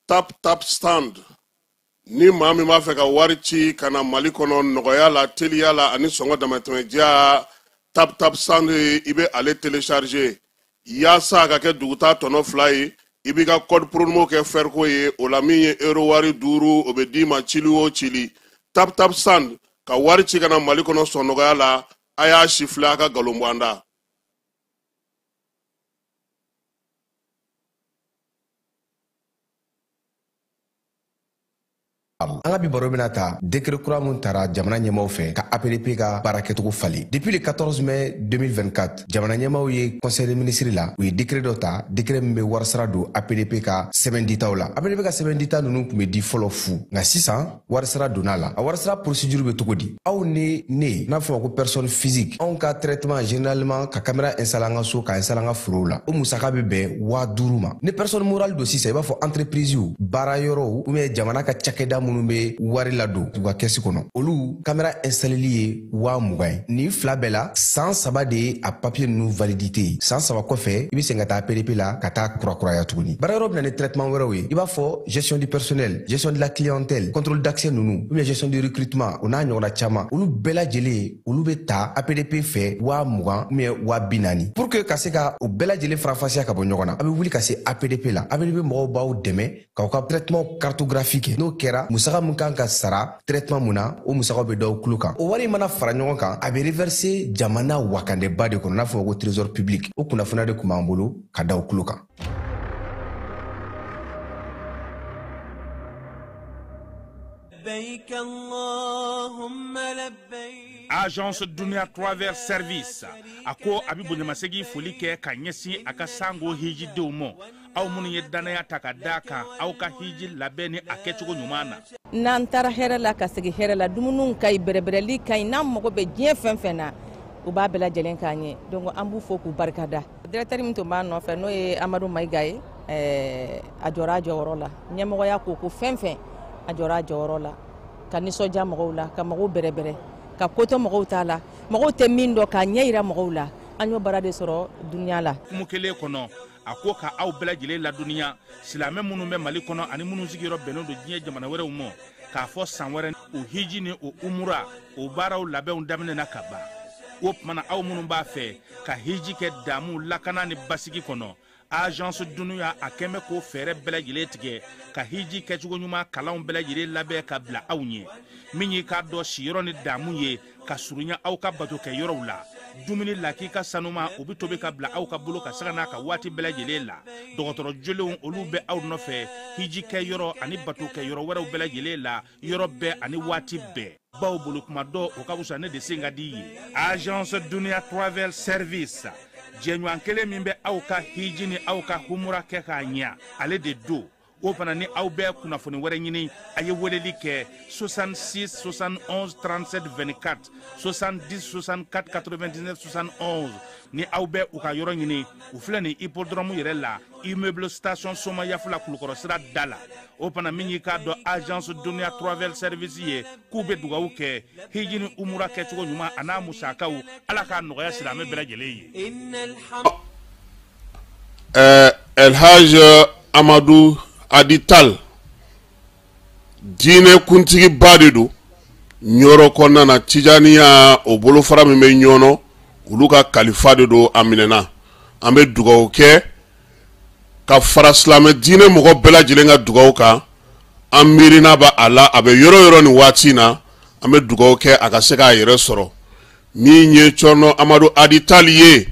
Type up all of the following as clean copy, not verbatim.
Tap Tap Stand. Ni maa min b'a fɛ ka wari ci ka na Mali kɔnɔ nɔgɔya la teliya la ani sɔngɔ damatɛmɛdiya Tap Tap Stand i bɛ ale télécharger yaasa a ka kɛ dugutaa tɔnɔ 2 ye i b'i ka code promo kɛ Ferko ye o la min ye euro wari 5 o bɛ d'i ma cili o cili Tap Tap Stand ka wari ci ka na Mali kɔnɔ sɔn nɔgɔya la a y'a sifilɛ a ka galon bɔ an da. An ka bi baro bɛna ta décret kura mun tara jamana ɲɛmaw fɛ ka APDP ka baara kɛcogo falen. Depuis le 14 mai 2024 jamana ɲɛmaw ye conseil des ministres la u ye décret dɔ ta décret min bɛ warisara don APDP ka sɛbɛn ditaw la. APDP ka sɛbɛn dita ninnu tun bɛ di fɔlɔ fu nka sisan warisara donna la. A warisara procédure bɛ cogo di? Aw ni ne n'a fɔ ma ko personne physique anw ka traitement généralement ka caméra installer an ka so ka installer an ka forow la o musaka bɛ bɛn 5000 ma. Ni personne morale don sisan i b'a fɔ entreprise baara yɔrɔw ou bien jamana ka cakɛda minnu bɛ wari ladon u ka kɛsi kɔnɔ olu caméra installeli ye 20,000 ye. Ni fila bɛɛ la san 3 de ye a papier ninnu validité ye. San 3 kɔfɛ i bɛ segin ka taa APDP la ka taa kurakuraya tuguni. Baara yɔrɔ bɛ na ni traitement wɛrɛw ye i b'a fɔ gestion du personnel, gestion de la clientèle, contrôle d'accès ninnu ou bien gestion du recrutement o n'a ɲɔgɔnna caman olu bɛɛ lajɛlen olu bɛ ta APDP fɛ 20,000 ou bien 40,000 pour que ka se ka o bɛɛ lajɛlen farafasiya ka bɔ ɲɔgɔn na a bɛ wuli ka se APDP la. APDP mɔgɔw b'aw dɛmɛ k'aw ka traitement cartographique kɛ n'o kɛra musaka mun kan ka sara traitement mun na o musaka bɛ d'aw kulo kan. O wari mana fara ɲɔgɔn kan a bɛ reverser jamana wakandeba de kɔnɔ n'a fɔ ko trésor public o kunnafoniya de kun b'an bolo ka d'aw kulo kan. Agence Dunia Travel Service a ko a bɛ bonyamasegin foli kɛ ka ɲɛsin a ka sango hijidenw ma aw minnu ye danaya ta ka d'a kan aw ka hiji labɛn ni a kɛcogo ɲuman na. N'an taara hɛrɛ la ka segin hɛrɛ la dumuniw ka ɲi bɛrɛbɛrɛli ka ɲi n'an mago bɛ diɲɛ fɛn fɛn na u b'a bɛɛ lajɛlen k'an ye donc an b'u fo k'u barikada. Directeur min tun b'an nɔfɛ n'o ye Amadu Mayiga ye a jɔra a jɔyɔrɔ la ɲɛmɔgɔya ko fɛn fɛn a jɔra a jɔyɔrɔ la ka nisɔndiya mɔgɔw la ka mɔgɔw bɛrɛbɛrɛ ka koto mɔgɔw t'a la mɔgɔw tɛ min dɔn k'a ɲɛ yira mɔgɔw la an y'o baara de sɔrɔ duniya la. Kumu kelen kɔnɔ a ko ka aw bɛɛ lajɛlen laduniya silamɛ minnu bɛ Mali kɔnɔ ani minnu sigiyɔrɔ bɛnnen don diɲɛ jamana wɛrɛw ma k'a fɔ san wɛrɛ o hiji ni o umura o baaraw labɛnw daminɛna ka ban o tumana aw minnu b'a fɛ ka hiji kɛ damu lakana ni basigi kɔnɔ Agence Dunuya a kɛmɛ ko fɛɛrɛ bɛɛ lajɛlen tigɛ ka hiji kɛcogo ɲuman kalanw bɛɛ lajɛlen labɛn ka bila aw ɲɛ min ye k'a dɔn siyɔrɔ ni damu ye ka surunya aw ka bato kɛ yɔrɔw la dumuni lak'i ka sanuma o bɛ tobi ka bila aw ka bolo ka saga n'a ka waati bɛɛ lajɛlen la dɔgɔtɔrɔ jolenw olu bɛ aw nɔfɛ hiji kɛ yɔrɔ ani bato kɛ yɔrɔ wɛrɛw bɛɛ lajɛlen la yɔrɔ bɛɛ ani waati bɛɛ baw bolo kuma dɔ o ka wusa ne de sen ka di ye. Agence Dunia Travel Service jɛɲɔgɔn kelen min bɛ aw ka hiji ni aw ka humura kɛ k'a ɲɛ ale de do o fana ni aw bɛɛ kunnafoni wɛrɛ ɲini a ye weleli kɛ 66 71 37 24 70 64 99 71 ni aw bɛɛ u ka yɔrɔ ɲini u filɛ ni hippodrome yɛrɛ la immeuble station Soma Yafula Kulukɔrɔ sira da la o fana min y'i k'a dɔn Agence Dunia Travel Service ye k'u bɛ dugawu kɛ hiji ni umura kɛcogo ɲuman a n'a musakaw ala k'a nɔgɔya silamɛ bɛɛ lajɛlen ye. El Haj Amadou Adital diinɛ kuntigi ba de don ɲɔrɔ kɔnɔna na Tijaniya o bolofara min bɛ ɲɔnɔ olu ka kalifa de don a minɛna an bɛ dugawu kɛ ka fara silamɛ diinɛ mɔgɔ bɛɛ lajɛlen ka dugawu kan an miirina b'a a la a bɛ yɔrɔ yɔrɔ nin waati na an bɛ dugawu kɛ a ka se k'a yɛrɛ sɔrɔ min ye cɔnɔ Amadu Adital ye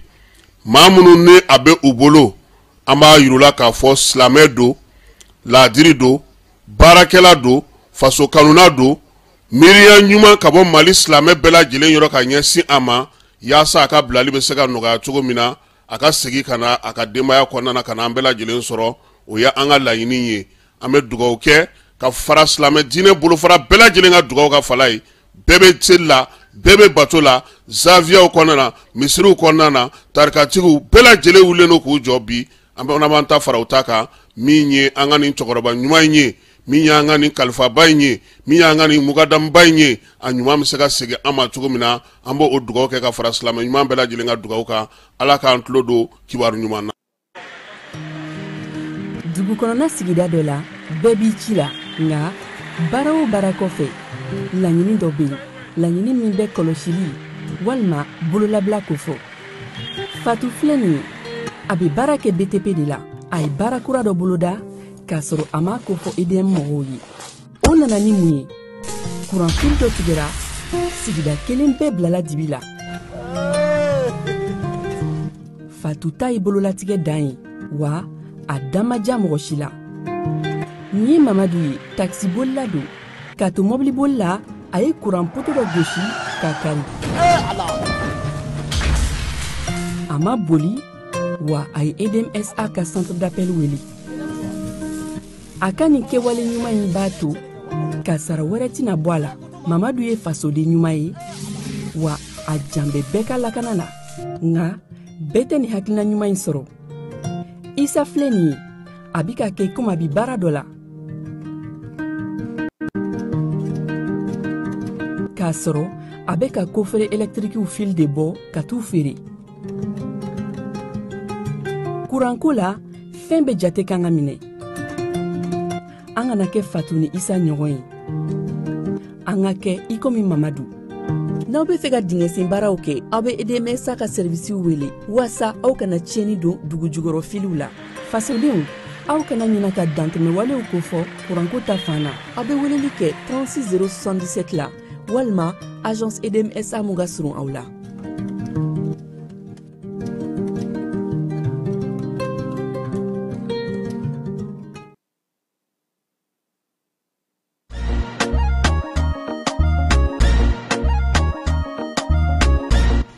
maa minnu ni a bɛ u bolo an b'a yirula k'a fɔ silamɛ don laadiri don baarakɛla don faso kanuna don miiriya ɲuman ka bɔ Mali silamɛ bɛɛ lajɛlen yɔrɔ ka ɲɛsin a ma yaasa a ka bilali bɛ se ka nɔgɔya cogo min na a ka segin ka na a ka denbaya kɔnɔna na ka na an bɛɛ lajɛlen sɔrɔ o ye an ka laɲini ye an bɛ dugawu kɛ ka fara silamɛ diinɛ bolofara bɛɛ lajɛlen ka dugawu ka fala ye bɛɛ bɛ seli la bɛɛ bɛ bato la zaviyaw kɔnɔna na misiriw kɔnɔna na tarikatigiw bɛɛ lajɛlen wulilen don k'u jɔ bi an b'an ta fara u ta kan min ye an ka nin cɛkɔrɔba ɲuman in ye min ye an ka nin kalifaba in ye min ye an ka nin mukadamba in ye a ɲuman bɛ se ka segin an ma cogo min na an b'o dugawu kɛ ka fara silamɛ ɲuman bɛɛ lajɛlen ka dugawu kan ala k'an tulo don kibaru ɲuman na. Dugu kɔnɔna sigida dɔ la bɛɛ b'i ci la nka baara o baara kɔfɛ laɲini dɔ bɛ yen laɲini min bɛ kɔlɔsili walima bololabila ko fɔ Fatou filɛ nin ye a bɛ baara kɛ BTP de la a ye baara kura dɔ boloda k'a sɔrɔ a m'a ko fɔ EDM mɔgɔw ye o nana ni mun ye kuranfili dɔ tigɛra sigida kelen bɛɛ bilala dibi la Fatou ta ye bololatigɛ dan ye wa a dan ma diya mɔgɔ si la nin ye Mamadu ye taxibolila don k'a to mɔbilibolila a ye kuran poto dɔ gosi k'a kari a ma boli wa a ye EDMSA ka centre d'appel wele a ka nin kɛwale ɲuman in b'a to ka sara wɛrɛ tɛna bɔ a la Mamadu ye fasoden ɲuman ye wa a jan bɛ bɛɛ ka lakana la nka bɛɛ tɛ nin hakilina ɲuman in sɔrɔ Isa filɛ nin ye a bi ka kɛ komi a bi baara dɔ la k'a sɔrɔ a bɛ ka kofere électrique fil de bɔ ka t'u feere kuranko la fɛn bɛ jate kan ka minɛ an kana kɛ Fatou ni Isa ɲɔgɔn ye an ka kɛ i komi Mamadu n'aw bɛ fɛ ka dingɛsen baaraw kɛ aw bɛ EDMSA ka servisiw wele walasa aw kana tiɲɛni don dugu jukɔrɔ filiw la fasodenw aw kana ɲina ka dantɛmɛ walew kofɔ kuranko ta fan na aw bɛ weleli kɛ 36077 la walima agence EDMSA mun ka surun aw la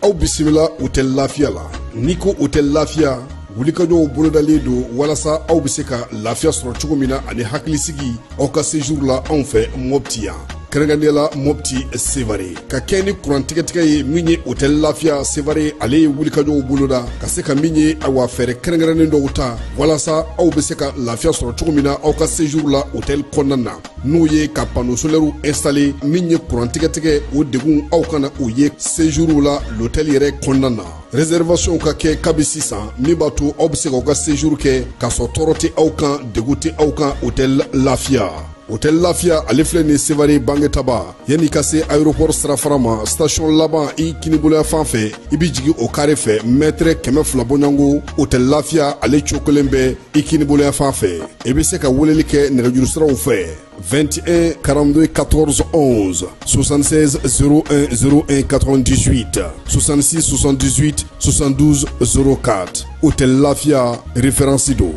aw bisimila hôtel Lafiya la n'i ko hôtel Lafiya wulikajɔw bolodalen don walasa aw bɛ se ka lafiya sɔrɔ cogo min na ani hakilisigi aw ka séjour la anw fɛ Mopti yan kɛrɛnkɛrɛnnenya Mopti Sevare ka kɛ ni kurantigɛtigɛ ye min ye hôtel Lafiya Sevare ale ye wulikajɔw boloda ka se ka min ye awa fɛɛrɛ kɛrɛnkɛrɛnnen dɔw ta walasa aw bɛ se ka lafiya sɔrɔ cogo min na aw ka séjour la hôtel kɔnɔna na n'o ye ka panneau solaire installé min ye kurantigɛtigɛ o degun aw kana o ye séjour la l'hôtel yɛrɛ kɔnɔna na réservation ka kɛ kabi sisan min b'a to aw bɛ se k'aw ka séjour kɛ k'a sɔrɔ tɔɔrɔ tɛ aw kan degun tɛ aw kan hôtel Lafiya hôtel Lafiya ale filɛ nin Sevare Bangetaba yanni ka se aéroport sirafara ma station laban i kiniboloya fan fɛ i bi jigin o carré fɛ mètre 200 bɔɲango hôtel Lafiya ale cokolen bɛ i kiniboloya fan fɛ i bɛ se ka weleli kɛ nɛgɛjuru siraw fɛ 21 42 14 11 76 01 01 98 66 78 72 04 hôtel Lafiya référence do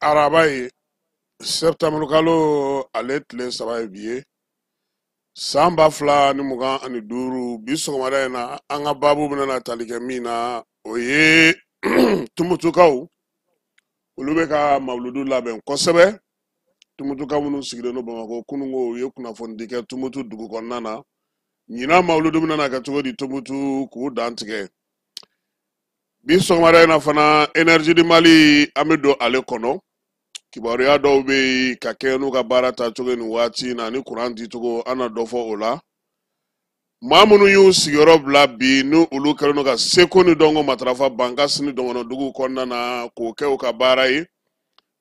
araba ye septembre kalo ale tile 3 ye bi ye san 2025 bi sɔgɔmada in na an ka babu bɛna tali kɛ min na o ye tumutukaw olu bɛ ka mawuludu labɛn kosɛbɛ tumutukaw minnu sigilen don Bamakɔ kunungo u ye kunnafoni di kɛ Tumutu dugu kɔnɔna na ɲinan mawuludu bɛna kɛ cogo di Tumutu k'u dan tigɛ bi sɔgɔmada in na fana Énergie du Mali an bɛ don ale kɔnɔ kibaruya dɔw bɛ ka kɛ n'u ka baara ta cogo ni waati na ni kuran di cogo an na dɔ fɔ o la maa minnu y'u sigiyɔrɔ bila bi ni olu kɛlen don ka seko ni dɔnko matarafa Bankasi ni Dɔngɔnɔdugu kɔnɔna na k'o kɛ u ka baara ye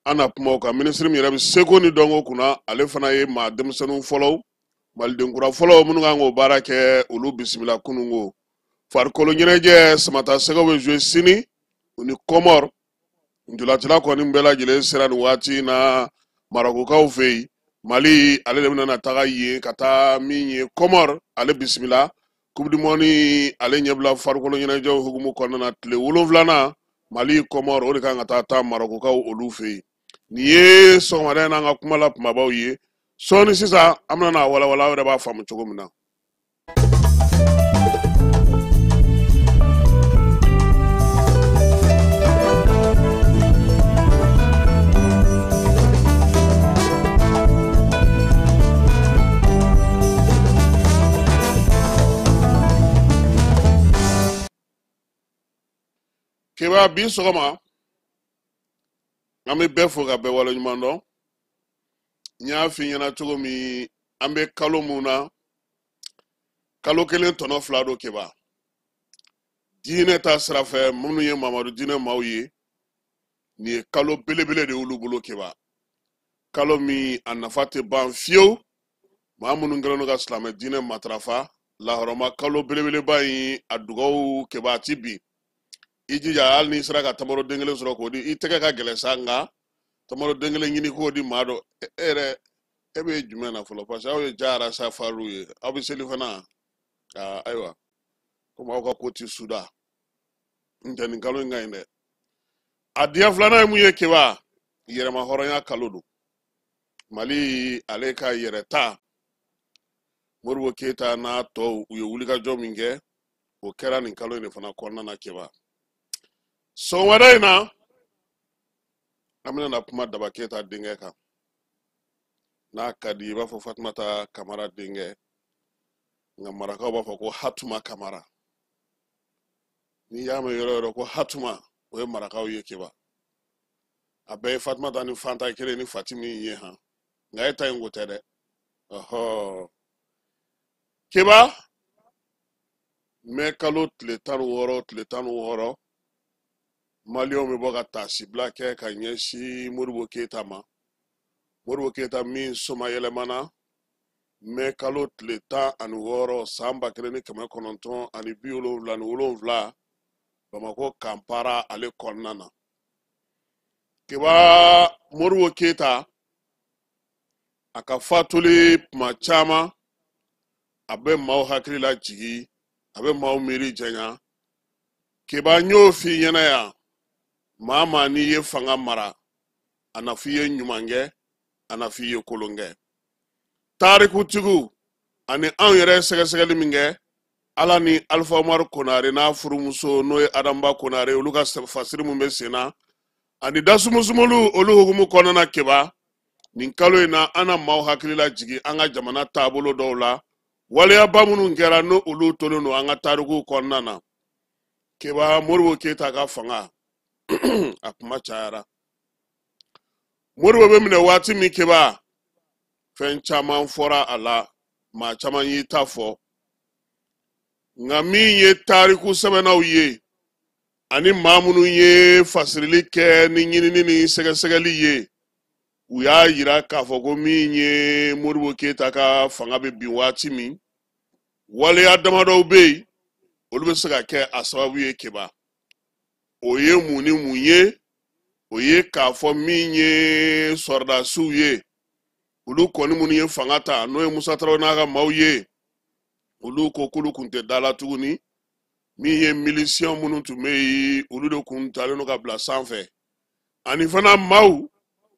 an na kuma o kan minisiri min yɛrɛ bɛ seko ni dɔnko kunna ale fana ye maa denmisɛnninw fɔlɔw maliden kura fɔlɔw minnu kan k'o baara kɛ olu bisimila kunungo farikolo ɲɛnajɛ samata sɛgɛw bɛ jouer sini u ni Comore ntolatila kɔni bɛɛ lajɛlen sera nin waati na Marokokaw fɛ yen Mali ale de bɛna taga yen ka taa min ye Comore ale bisimila coupe du monde ale ɲɛbila farikolo ɲɛnajɛw hukumu kɔnɔna na tile 7 Mali Comore o de kan ka taa Marokokaw olu fɛ yen nin ye sɔgɔmada n'an ka kuma la kumabaw ye sɔɔni sisan an bɛna walawala aw yɛrɛ b'a faamu cogo min na. Keba bi sɔgɔma an bɛ bɛɛ fo ka bɛɛ waleɲuman dɔn n y'a f'i ɲɛna cogo min an bɛ kalo mun na kalo kelen tɔnɔ 2 don Keba diinɛ ta sira fɛ minnu ye Mamadu diinɛ maaw ye nin ye kalo belebele de y'olu bolo Keba kalo min a nafa tɛ ban fiyewu maa minnu kɛlen don ka silamɛ diinɛ matarafa lahɔrɔma kalo belebeleba in a dugawu Keba a ti bin i jija hali n'i sera ka tamaro den kelen sɔrɔ k'o di i tɛgɛ ka gɛlɛn sa nka tamaro den kelen ɲini k'o di maa dɔ e bɛ jumɛn na fɔlɔ parce que aw ye jara safaru ye aw bɛ seli fana ayiwa komi aw ka ko ti suda n tɛ nin kalo in ka ɲi dɛ a diya filanan ye mun ye Keba yɛrɛma hɔrɔnya kalo don Mali ale ka yɛrɛ ta Modibo Keyita n'a tɔw u ye wulikajɔ min kɛ o kɛra nin kalo in de fana kɔnɔna na Keba sɔgɔmada in na an bɛna kuma Daba Keyita denkɛ kan n'a ka di i b'a fɔ Fatumata Kamara denkɛ nka marakaw b'a fɔ ko Hatuma Kamara n'i y'a mɛn yɔrɔ yɔrɔ ko Hatuma o ye marakaw ye Keba a bɛɛ ye Fatumata ni Fanta kelen ni Fatimi ye han nka e ta in ko tɛ dɛ ɔhɔ Keba mɛ kalo tile 16 Maliyɛnw bɛ bɔ ka taasibila kɛ ka ɲɛsin Modibo Keyita ma Modibo Keyita min soma yɛlɛmana mɛ kalo tile 16 san 1977 Bamako Kampala ale kɔnɔna na Keba Modibo Keyita a ka fatuli tuma caman a bɛ maaw hakili la jigi a bɛ maaw miiri janya Keba n y'o f'i ɲɛna yan maa n'i ye fanga mara a na f'i ye ɲuman kɛ a na f'i ye kolon kɛ tarikutigiw ani anw yɛrɛ sɛgɛsɛgɛli min kɛ Ala ni Alifa Umaru Konare n'a furumuso n'o ye Adamba Konare olu ka fasiri min bɛ sen na ani dasumusumulu olu hukumu kɔnɔna Keba nin kalo in na an na maaw hakili la jigi an ka jamana taabolo dɔw la waleyaba minnu kɛra n'o olu tolen don an ka tarikuw kɔnɔna na Keba Modibo Keyita ka fanga a kuma cayara Modibo bɛ minɛ waati min Keba fɛn caman fɔra a la maa caman y'i ta fɔ nka min ye tariku sɛbɛnnaw ye ani maa minnu ye fasirili kɛ ni ɲinini ni sɛgɛsɛgɛli ye u y'a yira k'a fɔ ko min ye Modibo Keyita ka fanga bɛ bin waati min waleya damadɔw bɛ yen olu bɛ se ka kɛ a sababu ye Keba o ye mun ni mun ye o ye k'a fɔ min ye sɔridasiw ye olu kɔni minnu ye fanga ta n'o ye Musa Tarawele n'a ka maaw ye olu ko k'olu kun tɛ da la tuguni min ye milisiyɛn minnu tun bɛ yen olu de kun talen don ka bila sanfɛ ani fana maaw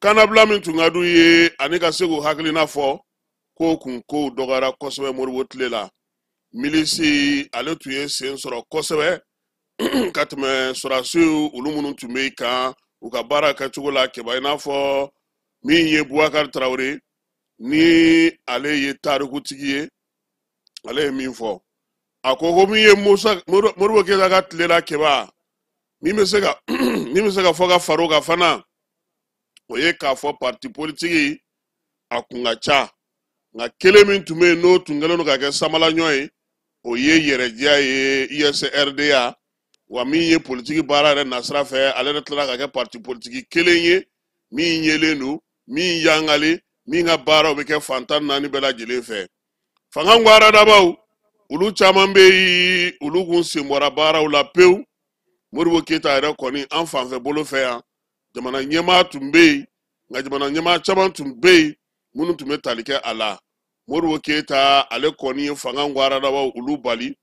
kanabila min tun ka d'u ye ani ka se k'u hakilina fɔ k'o kun kow dɔgɔyara kosɛbɛ Modibo tile la milisi ale tun ye sen sɔrɔ kosɛbɛ ka tɛmɛ sɔrɔdasiw olu minnu tun bɛ kan u ka baara kɛcogo la Keba i n'a fɔ min ye Bubakari Tarawele ni ale ye tarikutigi ye ale ye min fɔ a ko min ye Modibo Keyita ka tile la Keba min bɛ se ka fɔ ka far'o kan fana o ye k'a fɔ parti politiki a kun ka ca nka kelen min tun bɛ yen n'o tun kɛlen don ka kɛ samalaɲɔ ye o ye yɛrɛdiya ye ISRDA wa min ye politiki baara yɛrɛ nasira fɛ ale yɛrɛ tilala ka kɛ parti politiki kelen ye min yelen don min yangale min ka baaraw bɛ kɛ fantan 4 bɛɛ lajɛlen fɛ fanga ŋwaradabaw olu caman bɛ yen olu kun sen bɔra baaraw la pewu Modibo Keyita yɛrɛ kɔni an fanfɛ bolo fɛ yan jamana ɲɛmaa tun bɛ yen nka jamana ɲɛmaa caman tun bɛ yen minnu tun bɛ tali kɛ a la Modibo Keyita ale kɔni ye fanga ŋwaradabaw olu bali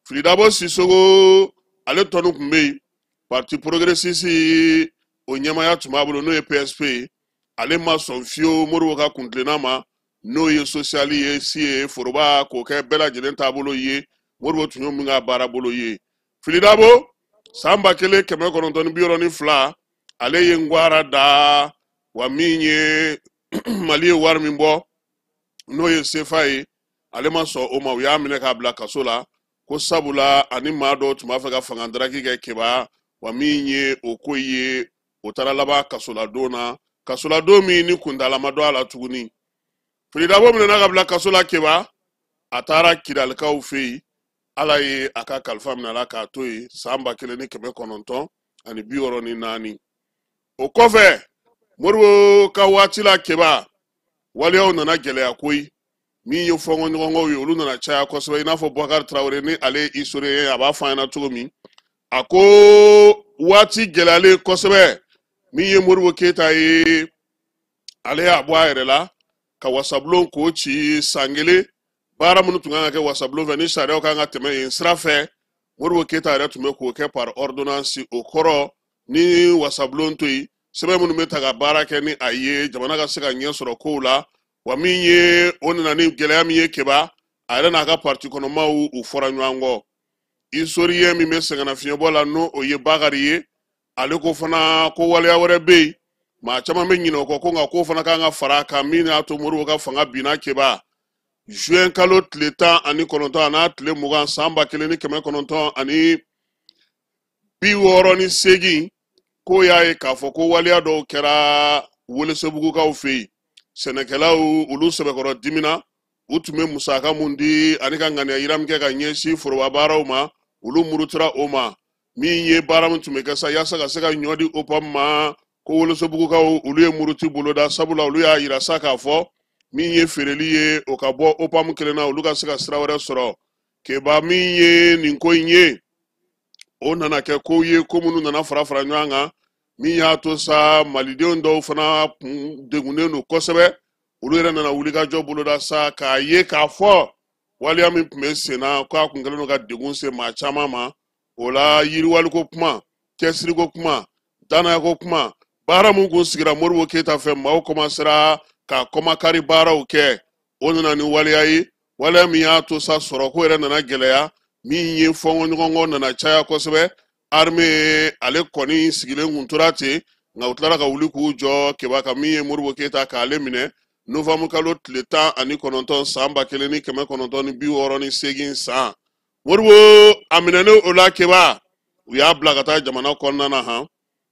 Filidabo Sissoco ale tɔnu kun bɛ yen parti progressiste o ɲɛmaya tun b'a bolo n'o ye PSP ale ma sɔn fiyewu Modibo ka kuntilenna ma n'o ye social ye si ye foroba k'o kɛ bɛɛ lajɛlen taabolo ye Modibo tun y'o min ka baara bolo ye Filidabo san 1992 ale ye Ngwara da wa min ye Mali ye wari min bɔ n'o ye CFA ye ale ma sɔn o ma u y'a minɛ k'a bila kaso la ko sabula ani maa dɔw tun b'a fɛ ka fangadaraki kɛ Keba wa min ye o ko ye o taara laban kasoladon na kasoladon min ni kuntalama dɔ a la tuguni Filidabo minɛna ka bila kaso la Keba a taara Kidalikaw fɛ yen Ala ye a ka kalifa minɛ a la k'a to yen san 1964 o kɔfɛ Modibo ka waati la Keba waleyaw nana gɛlɛya koyi min ye fɔnkɔɲɔgɔnkaw ye olu nana caya kosɛbɛ i n'a fɔ Boubacar Traoré ni ale historien a b'a fɔ an ɲɛna cogo min a ko waati gɛlɛyalen kosɛbɛ min ye Modibo Keyita ye ale y'a bɔ a yɛrɛ la ka wasabulon k'o ci san kelen baara minnu tun kan ka kɛ wasabulon fɛ ni sariyaw kan ka tɛmɛ yen sira fɛ Modibo Keyita yɛrɛ tun bɛ k'o kɛ par ordonnance o kɔrɔ ni wasabulon to yen sɛbɛn minnu bɛ ta ka baara kɛ ni a ye jamana ka se ka ɲɛ sɔrɔ kow la wa min ye o nana ni gɛlɛya min ye Keba a yɛrɛ n'a ka parti kɔnɔmaw u fɔra ɲɔgɔn kɔ historien min bɛ sɛgɛnnafiɲɛbɔ la n'o o ye Bakari ye ale ko fana ko waleya wɛrɛ bɛ yen maa caman bɛ ɲinɛ o kɔ ko nka ko fana kan ka fara a kan min y'a to Modibo ka fanga binna Keba juin kalo tile 19 a n'a tile 20 san 1968 ko y'a ye k'a fɔ ko waleya dɔw kɛra Welesebugukaw fɛ yen sɛnɛkɛlaw olu sɛbɛkɔrɔ dimina u tun bɛ musaka mun di ani ka ŋaniya yira min kɛ ka ɲɛsin foroba baaraw ma olu murutira o ma min ye baara min tun bɛ kɛ sa yaasa ka se ka ɲɔ di OPAM ma ko Welesebugukaw olu ye muruti boloda sabula olu y'a yira sa k'a fɔ min ye feereli ye o ka bɔ OPAM kelen na olu ka se ka sira wɛrɛ sɔrɔ Keba min ye nin ko in ye o nana kɛ ko ye ko minnu nana fara fara ɲɔgɔn kan min y'a to sa malidenw dɔw fana degunnen don kosɛbɛ olu yɛrɛ nana wuli ka jɔ boloda sa k'a ye k'a fɔ waleya min tun bɛ sen na k'a kun kɛlen don ka degun se maa caman ma o la yiriwaliko kuma cɛsiriko kuma danayako kuma baara mun kun sigira Modibo Keyita fɛ maaw komansera ka kɔmakari baaraw kɛ o nana ni waleya ye waleya min y'a to sa sɔrɔko yɛrɛ nana gɛlɛya min ye fɔnkɔɲɔgɔnkɔ nana caya kosɛbɛ armée ale kɔni sigilen kun tora ten nka u tilara ka wuli k'u jɔ Keba kan min ye Modibo Keyita k'ale minɛ novembre kalo tile 19 san 1968 san Modibo a minɛnen o la Keba u y'a bila ka taa jamana kɔnɔna na han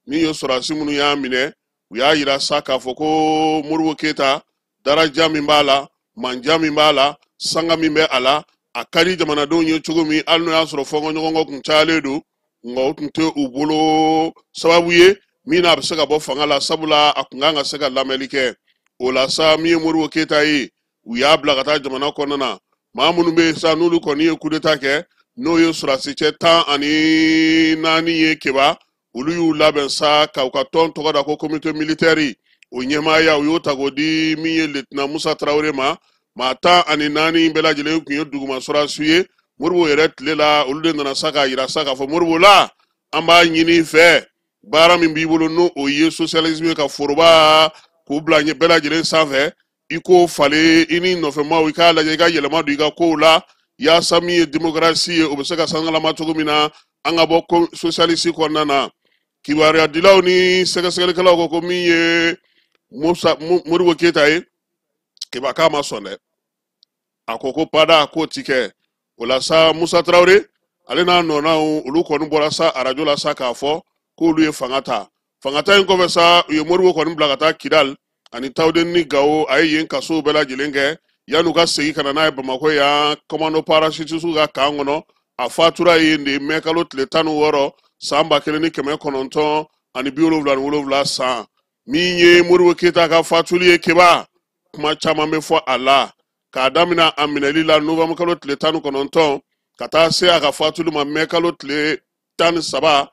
min ye sɔrɔdasi minnu y'a minɛ u y'a yira sa k'a fɔ ko Modibo Keyita daraja min b'a la manja min b'a la sanga min bɛ a la a ka di jamanadenw ye cogo min hali n'o y'a sɔrɔ fɔnkɔɲɔgɔnkɔ kun cayalen don nka o tun tɛ u bolo sababu ye min n'a bɛ se ka bɔ fanga la sabula a kun kan ka se ka lamɛnli kɛ o la sa min ye Modibo Keyita ye u y'a bila ka taa jamana kɔnɔna na maa minnu bɛ yen sa n'olu kɔni ye coup d'état kɛ n'o ye sɔrɔdasicɛ 14 ye Keba olu y'u labɛn sa ka u ka tɔn tɔgɔ da ko comité militaire o ɲɛmaaya u y'o ta k'o di min ye lieutenant Musa Traoré ma maa 14 bɛɛ lajɛlen kun ye duguma sɔrɔdasiw ye Modibo yɛrɛ tile la olu de nana sa k'a yira sa k'a fɔ Modibo la an b'a ɲini i fɛ baara min b'i bolo n'o o ye socialisme ka foroba k'u bila bɛɛ lajɛlen sanfɛ i k'o falen i ni nɔfɛmaw i k'a lajɛ i ka yɛlɛma don i ka kow la yaasa min ye démocratie ye o bɛ se ka sangalama cogo min na an ka bɔ socialiste kɔnɔna na kibaruya dilaw ni sɛgɛsɛgɛlikɛlaw ko min ye Modibo Keyita ye Keba k'a ma sɔn dɛ a ko ko pada k'o ti kɛ o la sa Musa Traoré ale n'a nɔnaw olu kɔni bɔra sa arajo la sa k'a fɔ k'olu ye fanga ta in kɔfɛ sa u ye Modibo kɔni bila ka taa Kidal ani Tawudeni ni Gawo a ye yen kasow bɛɛ lajɛlen kɛ yan'u ka segin ka na n'a ye Bamako yan commando parachutiste ka kan kɔnɔ a fatura yen de mai kalo tile 16 san 1977 san min ye Modibo Keyita ka fatuli ye Keba kuma caman bɛ fɔ a la k'a daminɛ a minɛli la novembre kalo tile 19 ka taa se a ka fatuli ma mai kalo tile 13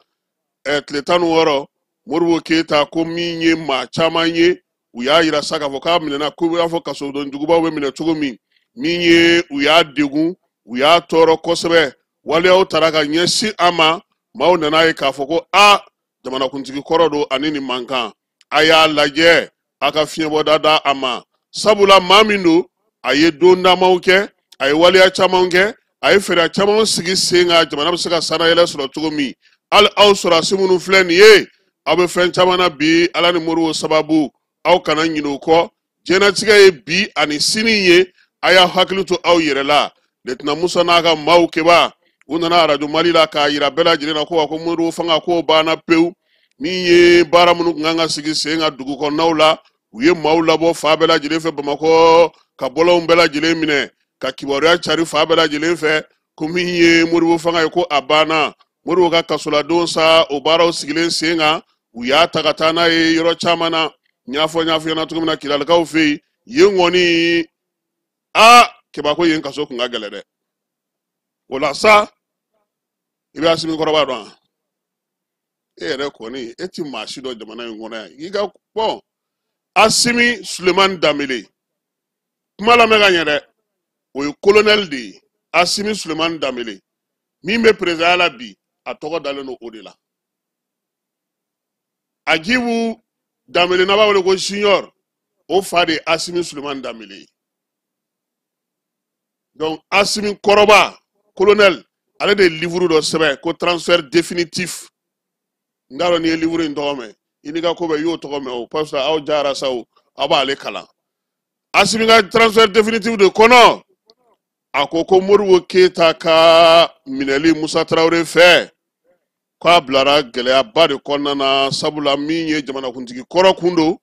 tile 16 Modibo Keyita ko min ye maa caman ye u y'a yira sa k'a fɔ k'a minɛna ko y'a fɔ kasodon jugubaw bɛ minɛ cogo min ye u y'a degun u y'a tɔɔrɔ kosɛbɛ waleyaw tara ka ɲɛsin a ma maaw nana ye k'a fɔ ko a jamanakuntigi kɔrɔ do ani nin man kan a y'a lajɛ a ka fiɲɛbɔda da a ma sabula maa min do a ye don damaw kɛ a ye waleya caman kɛ a ye fɛɛrɛ caman sigi sen kan jamana bɛ se ka sanayɛlɛ sɔrɔ cogo min hali aw sɔrɔdasi minnu filɛ nin ye aw bɛ fɛn caman na bi ala ni moriw sababu aw kana ɲinɛ o kɔ diɲɛlatigɛ ye bi ani sini ye a y'a hakili to aw yɛrɛ la Lieutenant Musa n'a ka maaw kɛba u nana Radio Mali la k'a yira bɛɛ lajɛlen na ko moriw fanga ko banna pewu min ye baara minnu kun kan ka sigi sen kan dugu kɔnɔnaw la u ye maaw labɔ fa bɛɛ lajɛlen fɛ Bamakɔ ka bɔlɔnw bɛɛ lajɛlen minɛ ka kibaruya cari fa bɛɛ lajɛlen fɛ ko min ye moriw fanga ye ko a banna moriw ka kasoladenw sa o baaraw sigilen sen kan u y'a ta ka taa n'a ye yɔrɔ caman na n y'a fɔ ɲɛna cogo min na Kilalikaw fɛ yen kɔni kɛba ko yen kaso kun ka gɛlɛ dɛ o la sa i bɛ Asimi kɔrɔba dɔn e yɛrɛ kɔni e ti maa si dɔ jamana in kɔnɔ yan i ka bɔn Asimi Sulemani Danbele kuma lamɛn ka ɲɛ dɛ o ye colonel de ye Asimi Sulemani Danbele min bɛ président la bi a tɔgɔ dalen don o de la Agibu Danbele n'a b'a wele ko junior o fa de ye Asimi Sulemani Danbele ye donc Asimi kɔrɔba colonel ale de ye livre dɔ sɛbɛn ko transfert définitif n t'a dɔn n'i ye livre in tɔgɔ mɛn i n'i ka ko bɛɛ i y'o tɔgɔ mɛn o parce que aw jara sa o aw b'ale kalan Asimi ka transfert définitif de kɔnɔ a ko Modibo Keyita ka minɛli Musa Tarawele fɛ k'a bilara gɛlɛyaba de kɔnɔna na sabula min ye jamanakuntigi kɔrɔ kun don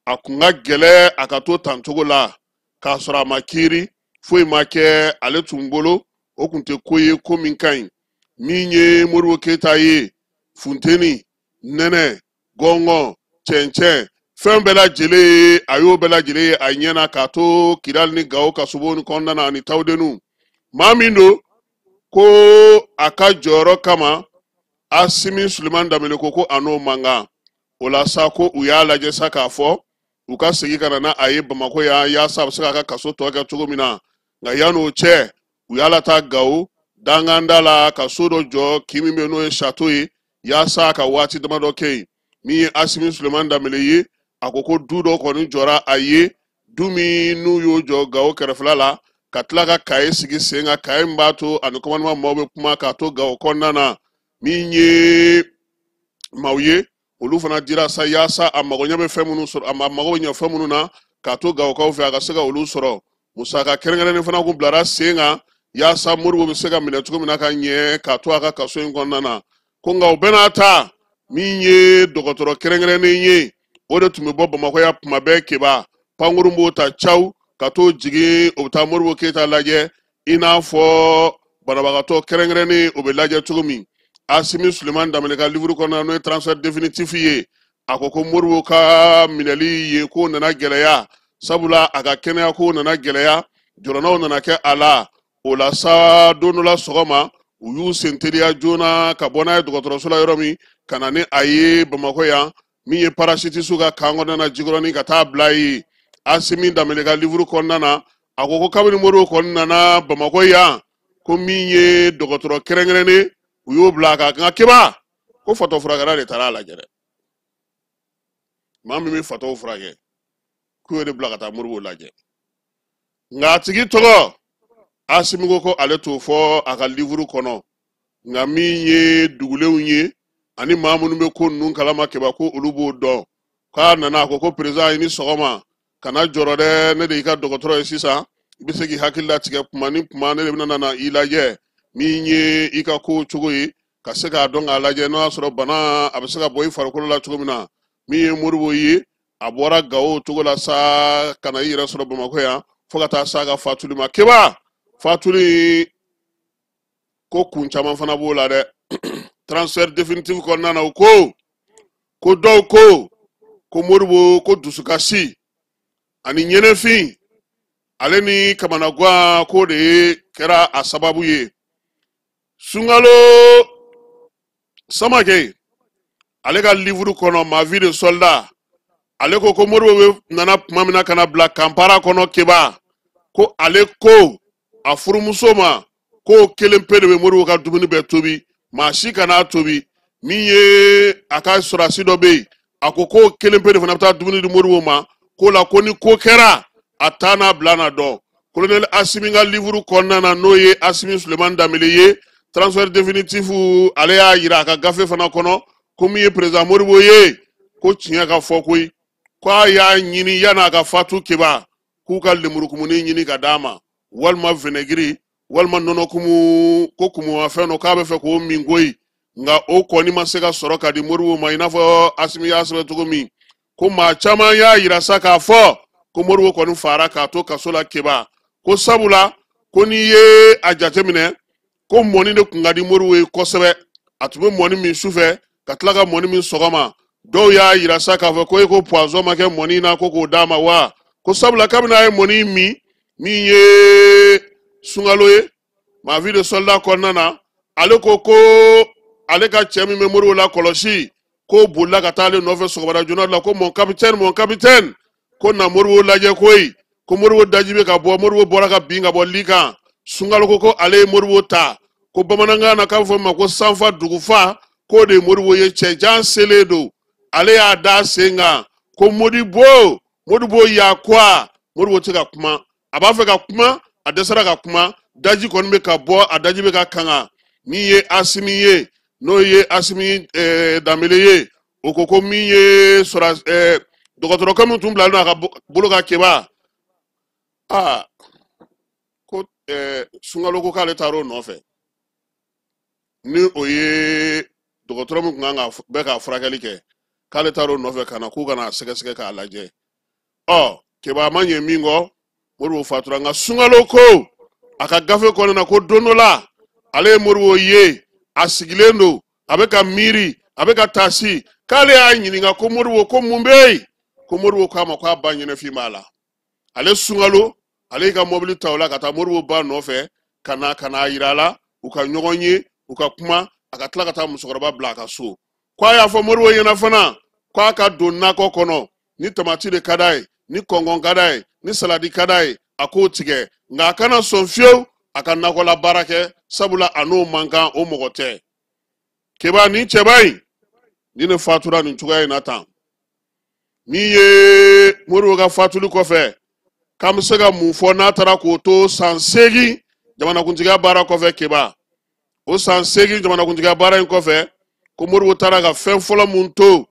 a kun ka gɛlɛ a ka to tancogo la k'a sɔrɔ a ma kiiri foyi ma kɛ ale tun bolo o kun tɛ ko ye ko min ka ɲi min ye Modibo Keyita ye funteni nɛnɛ gɔngɔn cɛncɛn fɛn bɛɛ lajɛlen ye a y'o bɛɛ lajɛlen ye a ɲɛna k'a to Kidali ni Gawo ka sobo ni kɔnɔna na ani Tawudenu maa min don ko a ka jɔyɔrɔ kama Asimi Sulemani Danbele ko a n'o man kan o la sa ko u y'a lajɛ sa k'a fɔ u ka segin ka na n'a ye Bamakɔ yan yaasa a bɛ se k'a ka kaso tɔ kɛ cogo min na nka yan'o cɛ u y'a lataa Gawo danganda la ka so dɔ jɔ kin min bɛ n'o ye château ye yaasa ka waati damadɔ kɛ yen min ye Asimi Sulemani Danbele ye a ko du dɔ kɔni jɔra a ye du min n'u y'o jɔ Gawo kɛrɛfɛla la ka tila ka cahier sigi sen kan cahier min b'a to ani commandement maaw bɛ kuma k'a to Gawo kɔnɔna na min ye maaw ye olu fana dira sa yaasa a mago ɲɛ bɛ fɛn minnu sɔrɔ a mago bɛ ɲɛ fɛn minnu na k'a to Gawokaw fɛ a ka se ka olu sɔrɔ musaka kɛrɛnkɛrɛnnen fana kun bilara sen kan yaasa Modibo bɛ se ka minɛ cogo min na ka ɲɛ k'a to a ka kaso in kɔnɔna na ko nka o bɛɛ n'a ta min ye dɔgɔtɔrɔ kɛrɛnkɛrɛnnen ye o de tun bɛ bɔ Bamakɔ yan tuma bɛɛ Keba pankurun b'o ta caw ka to jigin o bɛ taa Modibo Keyita lajɛ i n'a fɔ banabagatɔ kɛrɛnkɛrɛnnen o bɛ lajɛ cogo min Asimi Sulemani Danbele ka livre kɔnɔna n'o ye transfert définitif ye a ko Modibo ka minɛli ye ko nana gɛlɛya sabula a ka kɛnɛya ko nana gɛlɛya jɔrɔnaw nana kɛ a la o la sa don dɔ la sɔgɔma u y'u senteliya joona ka bɔ n'a ye dɔgɔtɔrɔso la yɔrɔ min ka na ni a ye Bamakɔ yan min ye parachutiste ka kan kɔnɔna na Jikɔrɔni ka taa bila ye Asimi Danbele ka livre kɔnɔna na a ko kabini Modibo kɔni nana Bamakɔ yan ko min ye dɔgɔtɔrɔ kɛrɛnkɛrɛnnen u y'o bila ka nka Keba ko fatɔ furakɛla de taara a lajɛ dɛ maa min bɛ fatɔw furakɛ k'u y'o de bila ka taa Modibo lajɛ nka a tigi tɔgɔ Asimi ko ale t'o fɔ a ka livre kɔnɔ nka min ye dugulenw ye ani maa minnu bɛ ko ninnu kalama Keba ko olu b'o dɔn k'a nana a ko président i ni sɔgɔma kana jɔrɔ dɛ ne de y'i ka dɔgɔtɔrɔ ye sisan i bɛ se k'i hakili latigɛ kuma ni kuma ne de bɛna na i lajɛ min ye i ka ko cogo ye ka se k'a dɔn k'a lajɛ n'o y'a sɔrɔ bana a bɛ se ka bɔ i farikolo la cogo min na min ye Modibo ye a bɔra Gawo cogo la sa ka na i yɛrɛ sɔrɔ Bamakɔ yan fo ka taa s'a ka fatuli ma Keba fatuli ko kun caman fana b'o la dɛ transfert définitif kɔnɔna na u ko dɔw ko Modibo ko dusukasi ani ɲɛnɛfin ale ni kamanagan ko de ye kɛra a sababu ye Sunkalo Samake ale ka livre kɔnɔ Ma vie de soldat ale ko Modibo nana tuma min na ka na bila Kampala kɔnɔ Keba ko ale ko a furumuso ma ko kelen pe de be Modibo ka dumuni bɛ tobi maa si kana tobi min ye a ka sɔrɔsi dɔ be yen a ko ko kelen pe de fana bɛ taa dumuni di Modibo ma ko la ko ni ko kɛra a taa n'a bila na dɔn colonel Asimi ka livre kɔnɔna na n'o ye Asimi Sulemani Danbele ye transfert définitif ale y'a yira a ka gafe fana kɔnɔ ko min ye président Modibo ye ko tiɲɛ ka fɔ koyi ko a y'a ɲini yan'a ka fatu keba k'u ka lemurukumuni ɲini ka d'a ma walima vinɛgiri walima nɔnɔkumu ko kumumafɛn dɔ k'a bɛ fɛ k'o min koyi nka o kɔni ma se ka sɔrɔ ka di Modibo ma i n'a fɔ Asimi y'a sɛbɛn cogo min ko maa caman y'a yira sa k'a fɔ ko Modibo kɔni fara k'a to kaso la keba ko sabula ko n'i ye a jateminɛ ko mɔni de kun ka di Modibo ye kosɛbɛ a tun bɛ mɔni min sufɛ ka tila ka mɔni min sɔgɔma dɔw y'a yira sa k'a fɔ ko e ko poison ma kɛ mɔni na ko k'o d'a ma wa ko sabula kabini a ye mɔni min ye Sunkalo ye ma vie de soldat kɔnɔna na ale ko ale ka cɛ min bɛ Modibo la kɔlɔsi ko bolila ka taa ale nɔfɛ sɔgɔmada joona la ko mon capitaine ko na Modibo lajɛ koyi ko Modibo daji bɛ ka bɔ Modibo bɔra ka bin ka bɔ li kan Sunkalo ko ale ye Modibo ta ko bamanankan na k'a fɔ ma ko sanfa dugufa ko de Modibo ye cɛjan selen don ale y'a da sen kan ko Modibo y'a kwa Modibo tɛ ka kuma a b'a fɛ ka kuma a dɛsɛra ka kuma daji kɔni bɛ ka bɔ a daji bɛ ka kanga min ye Asimi ye n'o ye Asimi Danbele ye o ko min ye dɔgɔtɔrɔkɛ min tun bilalen don a ka bolo ka keba ko Sunkalo ko k'ale taara o nɔfɛ ni o ye dɔgɔtɔrɔ min kun kan bɛ ka furakɛli kɛ k'ale taara o nɔfɛ ka na k'u kana sɛgɛsɛgɛ k'a lajɛ keba ma ɲɛ min kɔ Modibo fatura nka Sunkalo ko a ka gafe kɔnɔna ko don dɔ la ale ye Modibo ye a sigilen don a bɛ ka miiri a bɛ ka taasi k'ale y'a ɲininka ko Modibo ko mun bɛ yen ko Modibo k'a ma k'a ba ɲɛnɛfin b'a la ale Sunkalo ale y'i ka mobili ta o la ka taa Modibo ba nɔfɛ ka n'a yira a la u ka ɲɔgɔn ye u ka kuma a ka tila ka taa musokɔrɔba bila a ka so k'a y'a fɔ Modibo ɲɛna fana k'a ka don nakɔ kɔnɔ ni tamati de ka d'a ye ni kɔngɔn ka d'a ye ni saladi ka d'a ye a k'o tigɛ nka a kana sɔn fiyewu a ka nakɔla baara kɛ sabula a n'o man kan o mɔgɔ tɛ keba ni cɛba in ni ne fatura nin cogoya in na tan min ye Modibo ka fatuli kɔfɛ k'an bɛ se ka mun fɔ n'a taara k'o to san 8 jamanakuntigiya baara kɔfɛ keba o san 8 jamanakuntigiya baara in kɔfɛ ko Modibo taara ka fɛn fɔlɔ mun to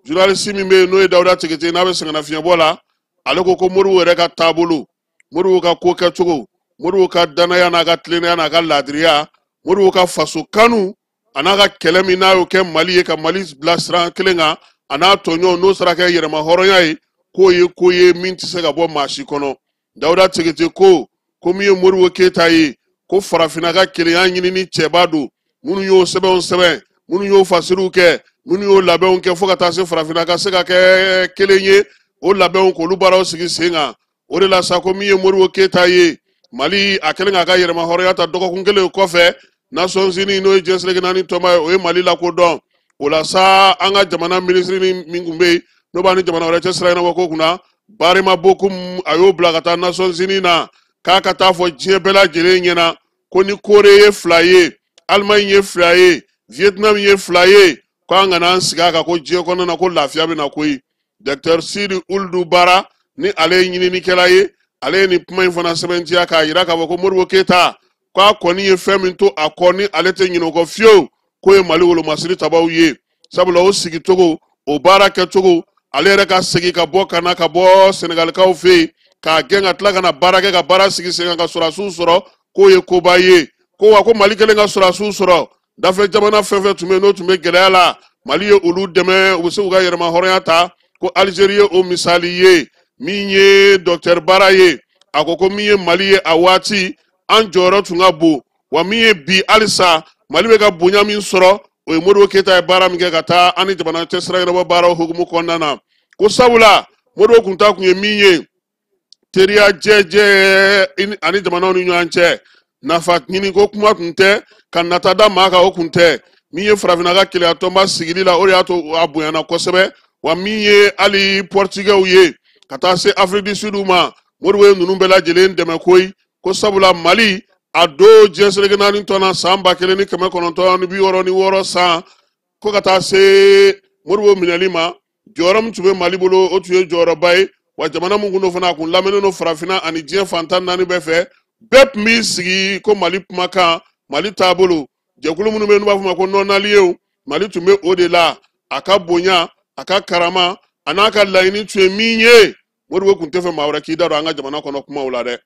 journaliste min bɛ yen n'o ye Dawuda Tigete n'a bɛ sɛgɛnnafiɲɛbɔ la ale ko Modibo yɛrɛ ka taabolo Modibo ka ko kɛcogo Modibo ka danaya n'a ka tilennenya n'a ka laadiriya Modibo ka faso kanu a n'a ka kɛlɛ min n'a y'o kɛ Mali ye ka Mali bila sira kelen kan a n'a tɔɲɔgɔnw n'o sera kɛ yɛrɛma hɔrɔnya ye k'o ye min tɛ se ka bɔ maa si kɔnɔ Dawuda Tigete ko min ye Modibo Keyita ye ko farafinna ka kelenya ɲini ni cɛba don minnu y'o sɛbɛnw sɛbɛn minnu y'o fasiriw kɛ minnu y'o labɛnw kɛ fo ka taa se farafinna ka se ka kɛ kelen ye o labɛnw k'olu baaraw sigi sen kan o de la sa ko min ye Modibo Keyita ye Mali a kɛlen k'a ka yɛrɛma hɔrɔnya ta dɔgɔkun kelen kɔfɛ Nations Unies n'o ye jɛnsɛnɛkɛ naani tɔnba ye o ye Mali lakodɔn o la sa an ka jamana minisiri min kun bɛ yen n'o b'a ni jamana wɛrɛ cɛ sira ɲɛnabɔ ko kunna Barima Bokum a y'o bila ka taa Nations Unies na k'a ka taa fɔ diɲɛ bɛɛ lajɛlen ɲɛna ko ni Kore ye 2 ye Allemagne ye 2 ye Vietnam ye 2 ye ko an kana an sigi a kan ko diɲɛ kɔnɔna na ko lafiya bɛ na koyi Dr Sidi Ould Bara ni ale ye ɲininikɛla ye ale ye nin kuma in fana sɛbɛntiya k'a yira k'a fɔ ko Modibo Keyita k'a kɔni ye fɛn min to a kɔ ni ale tɛ ɲinɛ o kɔ fiyewu k'o ye Mali wolomasiri tabaw ye sabula o sigicogo o baara kɛcogo ale yɛrɛ ka segin ka bɔ Senegalikaw fɛ yen k'a gɛn ka tila ka na baara kɛ ka baara sigi sen kan ka sɔrɔdasiw sɔrɔ k'o ye koba ye ko wa ko Mali kelen ka sɔrɔdasiw sɔrɔ dafɛ jamana fɛn fɛn tun bɛ n'o tun bɛ gɛlɛya la Mali ye olu dɛmɛ u bɛ se k'u ka yɛrɛma hɔrɔnya ta ko Algérie ye o misali ye min ye Dr Bara ye a ko min ye Mali ye a waati an jɔyɔrɔ tun ka bon wa min ye bi halisa Mali bɛ ka bonya min sɔrɔ o ye Modibo Keyita ye baara min kɛ ka taa an ni jamana cɛ sira ɲɛnabɔ baaraw hukumu kɔnɔna na ko sabula Modibo kun ta kun ye min ye teriya jɛjɛ ani jamanaw ni ɲɔgɔn cɛ nafa ɲini ko kuma tun tɛ ka nata da maa kan o kun tɛ min ye farafinna ka keleya tɔnba sigili la o de y'a to a bonyana kosɛbɛ wa min ye hali Pɔrtigɛw ye ka taa se Afrique du Sud ma Modibo ye ninnu bɛɛ lajɛlen dɛmɛ koyi ko sabula Mali a do diɲɛ seleke naani tɔnna san 1966 san ko ka taa se Modibo minɛli ma jɔyɔrɔ min tun bɛ Mali bolo o tun ye jɔyɔrɔba ye wa jamana mun kun do fana a kun lamɛnnen do farafinna ani diɲɛ fantan naani bɛɛ fɛ bɛɛ tun b'i sigi ko Mali kumakan Mali taabolo jɛkulu minnu bɛ yen n'u b'a fɔ ma ko non aliyew Mali tun bɛ o de la a ka bonya a ka karama a n'a ka laɲini tun ye min ye Modibo kun tɛ fɛ maa wɛrɛ k'i da don an ka jamana kɔnɔ kumaw la dɛ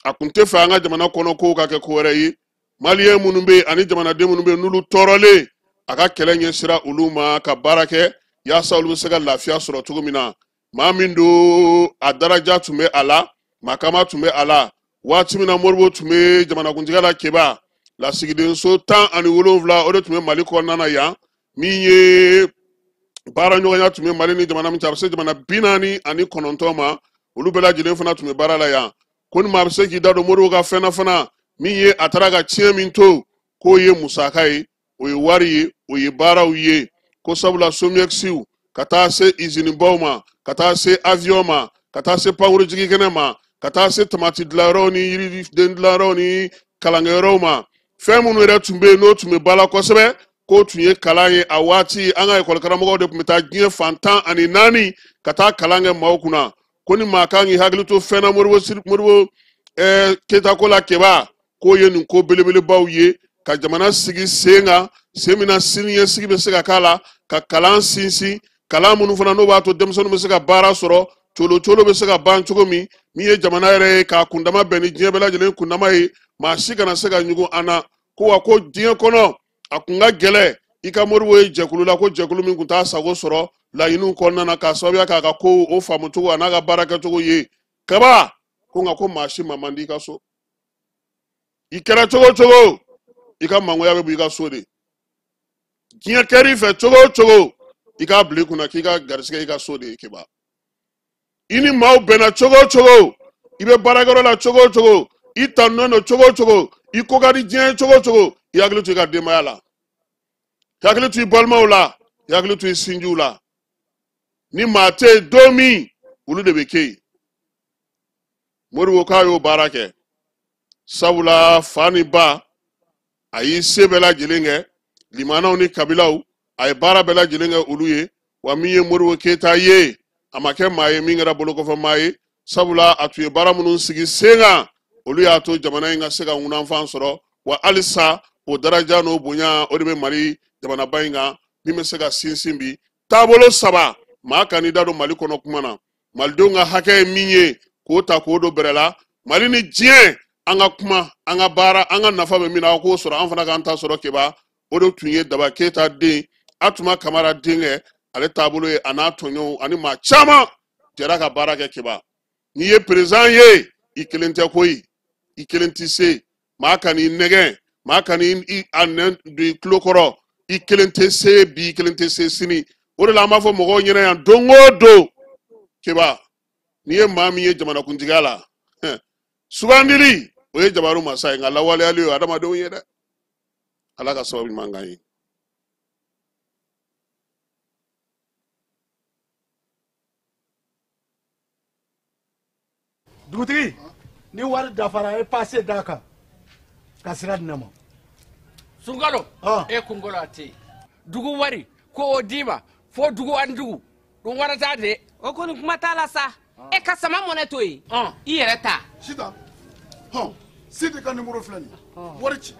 a kun tɛ fɛ an ka jamana kɔnɔ kow ka kɛ ko wɛrɛ ye maliyɛn minnu bɛ yen ani jamanaden minnu bɛ yen n'olu tɔɔrɔlen a ka kɛlɛ ɲɛsira olu ma ka baara kɛ yaasa olu bɛ se ka lafiya sɔrɔ cogo min na maa min do a daraja tun bɛ a la makama tun bɛ a la waati min na Modibo tun bɛ jamanakuntigi la Keba lasigidenso 17 o de tun bɛ Mali kɔnɔna na yan min ye baara ɲɔgɔnya tun bɛ Mali ni jamana min cɛ a bɛ se jamana 49 ma olu bɛɛ lajɛlen fana tun bɛ baara la yan ko ni maa bɛ se k'i da don Modibo ka fɛn na fana min ye a taara ka tiɲɛ min to k'o ye musaka ye o ye wari ye o ye baaraw ye ko sabula Somiexiw ka taa se usine baw ma ka taa se avion ma ka taa se pankuru jigikɛnɛ ma ka taa se tamati dilanyɔrɔw ni yiriden dilanyɔrɔw ni kalankɛyɔrɔw ma fɛn minnu yɛrɛ tun bɛ yen n'o tun bɛ ba la kosɛbɛ k'o tun ye kalan ye a waati an ka ekɔli karamɔgɔw de tun bɛ taa diɲɛ fan 14 ka taa kalan kɛ maaw kunna ko ni maa kan k'i hakili to fɛn na Modibo Keyita ko la Keba k'o ye nin ko belebelebaw ye ka jamana sigi sen kan sen min na siniɲɛsigi bɛ se ka k'a la ka kalan sinsin kalan minnu fana n'o b'a to denmisɛnninw bɛ se ka baara sɔrɔ colo bɛ se ka ban cogo min ye jamana yɛrɛ ye k'a kundama bɛn ni diɲɛ bɛɛ lajɛlen kundama ye maa si kana se ka ɲugun an na ko wa ko diɲɛ kɔnɔ a kun ka gɛlɛ i ka Modibo ye jɛkulu la ko jɛkulu min kun t'a sago sɔrɔ laɲiniw kɔnɔna na k'a sababuya k'a ka ko o faamu cogo a n'a ka baara kɛcogo ye Kaba ko nka ko maa si ma man di i ka so i kɛra cogo cogo i ka mangoya bɛ bɔ i ka so de diɲɛ kɛr'i fɛ cogo cogo i k'a bila i kunna k'i ka garisɛgɛ i ka so de ye Keba i ni maaw bɛnna cogo cogo i bɛ baarakɛyɔrɔ la cogo cogo i tanunen don cogo cogo i ko ka di diɲɛ ye cogo cogo i hakili to i ka denbaya la i hakili to i balimaw la i hakili to i sinjiw la ni maa tɛ yen don min olu de bɛ kɛ yen Modibo k'a y'o baara kɛ sabula fa ni ba a y'i se bɛɛ lajɛlen kɛ limanaw ni kabilaw a ye baara bɛɛ lajɛlen kɛ olu ye wa min ye Modibo Keyita ye a ma kɛ maa ye min kɛra bolokɔfɛ maa ye sabula a tun ye baara minnu sigi sen kan olu y'a to jamana in ka se ka ŋunanfan sɔrɔ wa halisa o daraja n'o bonya o de bɛ Mali jamanaba in kan min bɛ se ka sinsin bi taabolo 3 maa ka n'i da don Mali kɔnɔ kuma na malidenw ka hakɛ ye min ye k'o ta k'o don bɛrɛ la Mali ni diɲɛ an ka kuma an ka baara an ka nafa bɛ min na k'o sɔrɔ an fana k'an ta sɔrɔ Keba o de tun ye Daba Keyita den Atuma Kamara denkɛ ale taabolo ye a n'a tɔɲɔgɔnw ani maa caman jɛra ka baara kɛ Keba n'i ye président ye i kelen tɛ koyi i kelen tɛ se maa ka n'i nɛgɛn maa ka n'i a nɛn don i tulo kɔrɔ i kelen tɛ se bi i kelen tɛ se sini o de la an b'a fɔ mɔgɔw ɲɛna yan don o don Keba n'i ye maa min ye jamanakuntigiya la sugandili o ye jabaru masa ye nka lawaleyali o ye adamadenw ye dɛ Ala ka sababu ɲuman k'an ye. Dugutigi ni wari dafara e passe d'a kan ka sira di ne ma. Sunkalo e kunkolo a tɛ yen dugu wari ko o d'i ma fo dugu ani dugu dun wari t'a de. O kɔni kuma t'a la sa e ka sama mɔnɛ to yen i yɛrɛ ta. Sita Sidi ka numéro filɛ nin ye wari ci.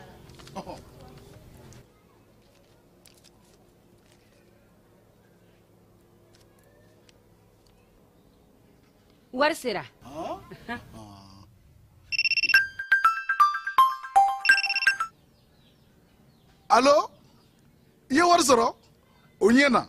Wari sera. Allo i ye wari sɔrɔ o ɲɛ na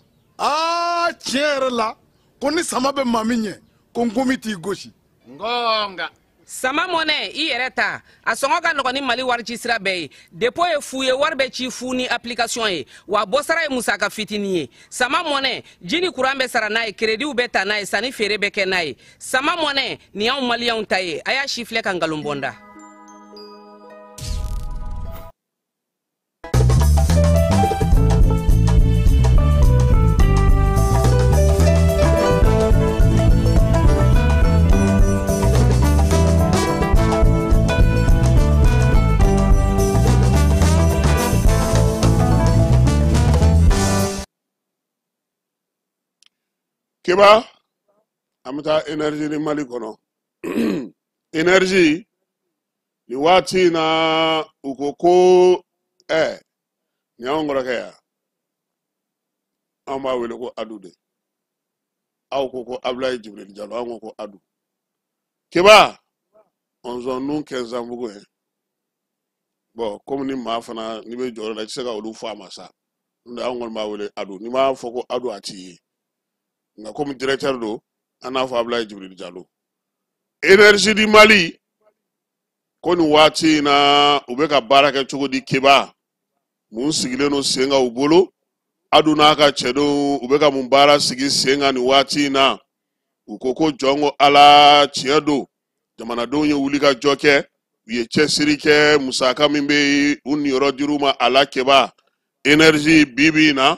tiɲɛ yɛrɛ la ko ni sama bɛ maa min ɲɛ ko n komi t'i gosi. Ngonga. Sama mɔnɛ i yɛrɛ ta a sɔngɔ ka nɔgɔn ni Mali wari ci sira bɛɛ ye dépôt ye fu ye wari bɛ ci fu ni application ye wa bɔsara ye musaka fitinin ye sama mɔnɛ ji ni courant bɛ sara n'a ye crédit bɛ ta n'a ye sanni feere bɛ kɛ n'a ye sama mɔnɛ nin y'anw maliyɛnw ta ye a y'a si filɛ ka nkalon bɔ n da. keba amta energy ni Mali kono energy ni wati na ukoko nyangora kaya amba wele ko adu de aw ko Ablaye Jibril Diallo ango ko adu keba on zone nun kezambugo bon comme ni ma fana ni be joro la ci ga olu fama sa nda ngol ma wele adu ni ma foko adu ati nga comme directeur do ana fa Ablaye Jibril Diallo energy di Mali koni wati na ubeka baraka chugo di keba mun sigile no senga ubolo adu na ka chedo ubeka mumbara sigi senga ni wati na ukoko jongo ala chiedo jamana do ye wulika joke ye chesirike musaka mimbe uni rodiruma ala keba energy bibi na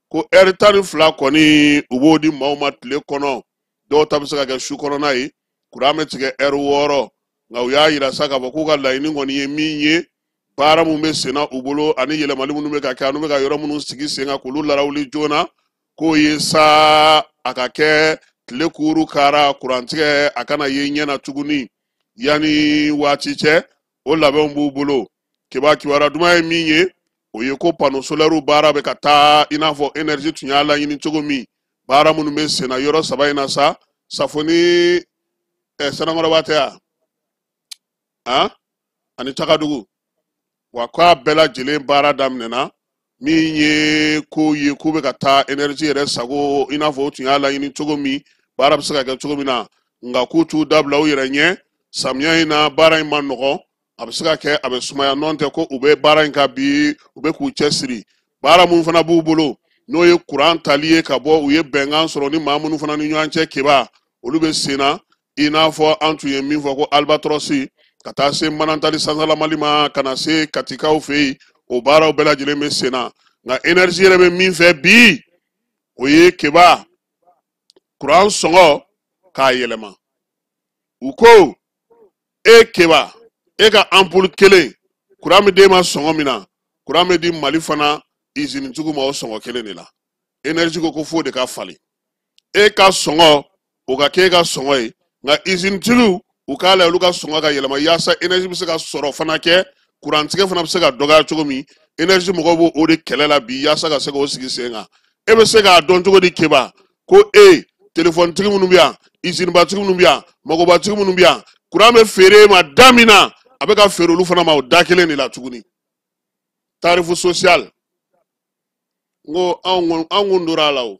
ko eritani fla koni ubodi maumat le kono do tabsaka ga shu kono nai kurame tige woro nga uya yira saka bako ga laini ngoni ye minye para mu be sena ubolo ani yele mali munu be ka kanu be ka yoro munu sigi senga kulu larawli jona ko yesa akake tile kuru kara kurantige akana ye nyana tuguni yani watiche o labe mbubolo keba kiwara duma ye minye oye ko pano solaire bara be kata inafo energy tunyala yini togomi bara munu be sena yoro sabayina sa safoni senangora batea ani Chakadugu wa kwa bela jile bara damnena minye ko ye ko be kata energy re sago inafo tunyala yini togomi bara bisaka ga togomi na nga kutu dabla o yerenye samya ina bara ima nogo abisaka ke abesumaya nonte ko ube bara inka bi ube ku chesiri bara mun fana bubolo no ye Quran taliye ka bo uye bengan soro ni mamunu fana ni nyanche keba olube sena inafo antu ye min fo ko albatrosi kata se manantali sanzala malima kana se katika ofei o bara obela jile me sena nga energy rebe min fe bi oye keba Quran songo ka yelema uko keba ka ampul kele Quran me de ma songo mina Quran me di Mali fana izini tugu ma o songo kele ni la energy ko fo de ka fali ka songo o ka ke ka songo nga izini tugu ukala luka songa ka yelema yasa energy bisa ka soro fana ke kurantige fana bisa ka doga chogomi energy mo go o de kelela bi yasa ka se go sigi senga be se ka don chogo di keba ko telephone tigi munu bia izini ba tigi munu bia mogo ba tigi munu bia kurame fere ma damina abeka fere lu fana ma o dakele ni la tuguni tarifu social ngo angundura lawo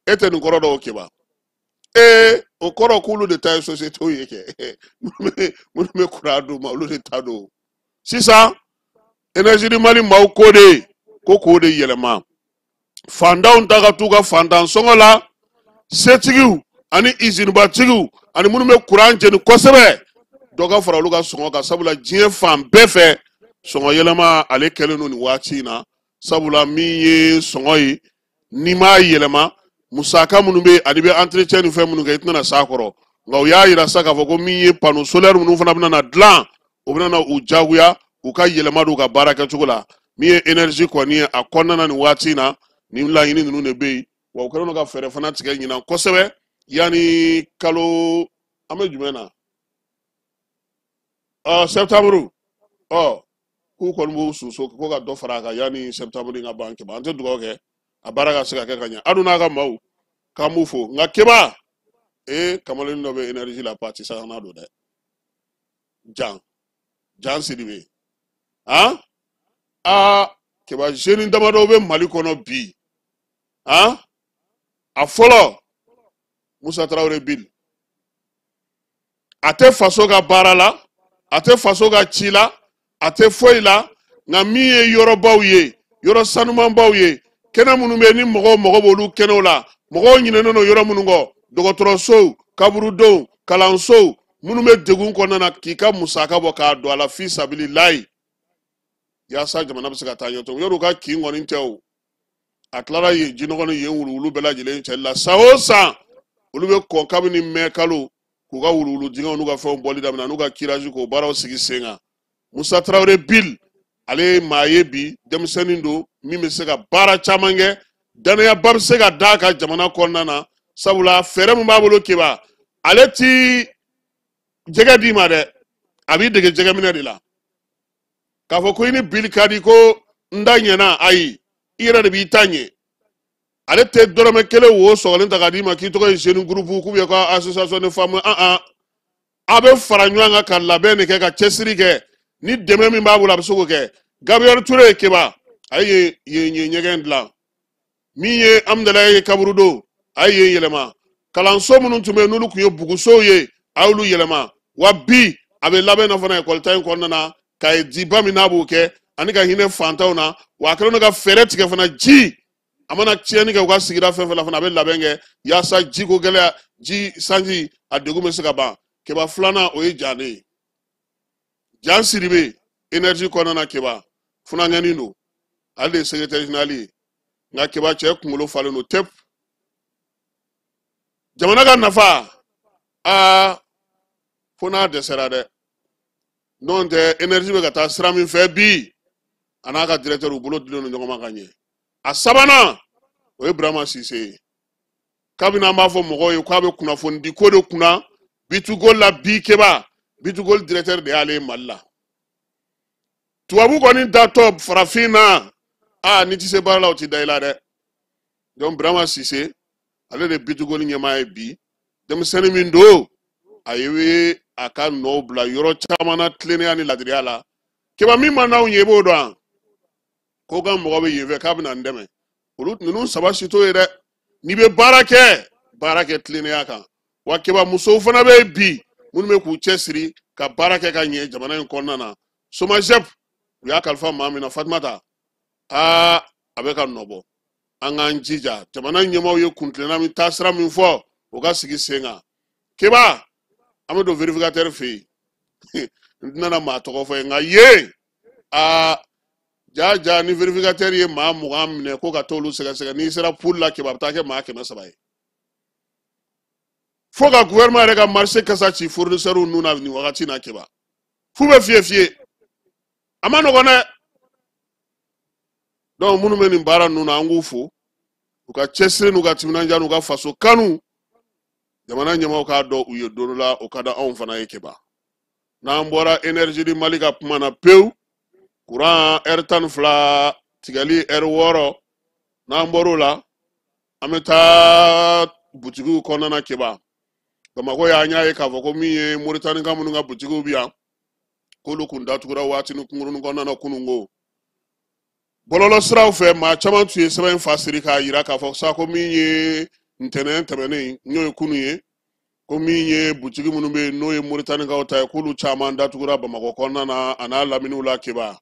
ete ni korodo keba okoro kulu de taille société oyeke munume kuradu ma olu de tado sisa energy di Mali ma kode ko kode yelema fanda on daga tuga fanda songola setigiu ani izini batigiu ani munume kuran jeni kosebe doga fara olu ga songo ka sabula jien fam befe songo yelema ale kelenu ni wati na sabula miye songo yi ni ma yelema musaka munu be adibe entretien ni fe munu ga itna sakoro ngaw ya yira saka foko miye pano solaire munu fana bina na dlan obina na ujaguya uka yelema do ga baraka chugula miye energy ko ni akonna na ni wati na ni la yini nunu ne be wa ukano ga fere fana tige nyina kosebe yani kalo amejumena septembre ku ko mbu suso ko ga do faraka yani septembre nga banke ba ante dugo ke abaraga sika ke kanya aduna ga mawu kamufo nga keba kamalin no be energy la parti sa na do de jan sidibe keba jeni ndamado be Mali kono bi a folo Musa Traoré bil ate faso ga barala ate faso ga chila ate foila nga miye yoro bawye yoro sanuman bawye kena munu be ni mogo bolu kenola mogo nyine no yoro munu go dogotoro so kaburu do kalanso munu me degun ko nana kika musaka bo ka do ala fi sabilillahi ya sa jamana bisaka ta yoto yoro ka ki ngoni ntew atlara ye jinogo ye wulu bela jile ncella saosa ulu be ko kabini mekalo ku ga wulu dinga nu ga fon boli damna nu ga kiraji ko baraw sigi senga Musa Traoré bil ale maye bi demsenindo mi me se ka bara chamange dana ya bab se ka daka jamana konnana sabula fɛɛrɛ min b'a bolo keba ale ti jɛgɛ d'i ma dɛ a b'i dege jɛgɛ minɛ de la k'a fɔ ko i ni bili ka di ko n da ɲɛna ayi i yɛrɛ de b'i ta ɲɛ ale tɛ dɔrɔmɛ kelen wo sɔgɔlen ta k'a d'i ma k'i tɔgɔ ye jeune groupe ou bien ko association de femmes a bɛ fara ɲɔgɔn kan ka labɛn de kɛ ka cɛsiri kɛ ni dɛmɛ min b'a bolo a bɛ se k'o kɛ Gabriel Touré keba a ye ɲɛgɛn dilan min ye Amdalaye ye kaburu don a ye yɛlɛma kalanso minnu tun bɛ yen n'olu tun ye bugusow ye a y'olu yɛlɛma wa bi a bɛ labɛn na fana ekɔlita in kɔnɔna na ka ye jiba min n'a b'o kɛ ani ka hinɛ fantanw na wa a kɛlen don ka fɛɛrɛ tigɛ fana ji a mana tiɲɛni kɛ u ka sigida fɛn fɛn la fana a bɛ labɛn kɛ yaasa jiko gɛlɛya ji sanji a degun bɛ se ka ban keba filanan o ye Jan de ye Jan Siribe énergie kɔnɔna na keba funanŋɛni don ale de ye secrétaire général ye nka keba cɛ kunkolo falen don tep jamana ka nafa fo n'a dɛsɛra dɛ n'o tɛ énergie bɛ ka taa sira min fɛ bi a n'a ka directeur u bolo dilen don ɲɔgɔn ma ka ɲɛ a sabanan o ye Burama Sise ye kabini an b'a fɔ mɔgɔw ye k'a bɛ kunnafoni di ko de kunna Bitugol la bi keba Bitugol directeur de y'ale Mali la tubabu kɔni datɔ farafin na ni tɛ se baara la o tɛ da i la dɛ donc Burama Sise ale de Bitugol ɲɛmaa ye bi denmisɛnnin min don a ye a ka nɔw bila yɔrɔ caman na tilennenya ni ladiriya la keba min ma n'anw ye i b'o dɔn ko ka mɔgɔ bɛ yen fɛ k'a bɛna n dɛmɛ olu ninnu saba si t'o ye dɛ n'i bɛ baara kɛ tilennenya kan wa keba musow fana bɛ yen bi minnu bɛ k'u cɛsiri ka baara kɛ ka ɲɛ jamana in kɔnɔna na SOMAGEP u y'a kalifa maa min na Fatumata a bɛ ka nɔ bɔ an k'an jija jamana ɲɛmaaw ye kuntilenna min taasira min fɔ o ka sigi sen kan keba an bɛ don vérificateur fɛ yen n tɛna maa tɔgɔ fɔ ye nka yen ja ni vérificateur ye maa 20 minɛ ko ka t'olu sɛgɛsɛgɛ n'i sera poule la keba a bɛ taa kɛ maa 300 ye fo ka gouvernement yɛrɛ ka marché kasa ci fournisseur nun na nin wagati na keba fu bɛ fiyɛ a ma nɔgɔn dɛ donc minnu bɛ nin baara ninnu na an k'u fo u ka cɛsiri n'u ka timinandiya n'u ka faso kanu jamana ɲɛmaaw k'a dɔn u ye don dɔ la o ka da anw fana ye keba n'an bɔra énergie di Mali ka kuma na pewu courant heure 12 tigɛli heure 6 n'an bɔr'o la an bɛ taa butigiw kɔnɔna na keba Bamako y'an y'a ye k'a fɔ ko min ye Mauritanikan minnu ka butigiw bi yan k'olu kun datugura waati ni kunkurunin kɔnɔna na kunun ko bɔlɔlɔ siraw fɛ maa caman tun ye sɛbɛn fasiri k'a yira k'a fɔ sa ko min ye ntɛnɛn tɛmɛnen n'o ye kunun ye ko min ye butigi minnu bɛ yen n'o ye Mauritanikanw ta ye k'olu caman datugura Bamako kɔnɔna na a n'a laminiw la keba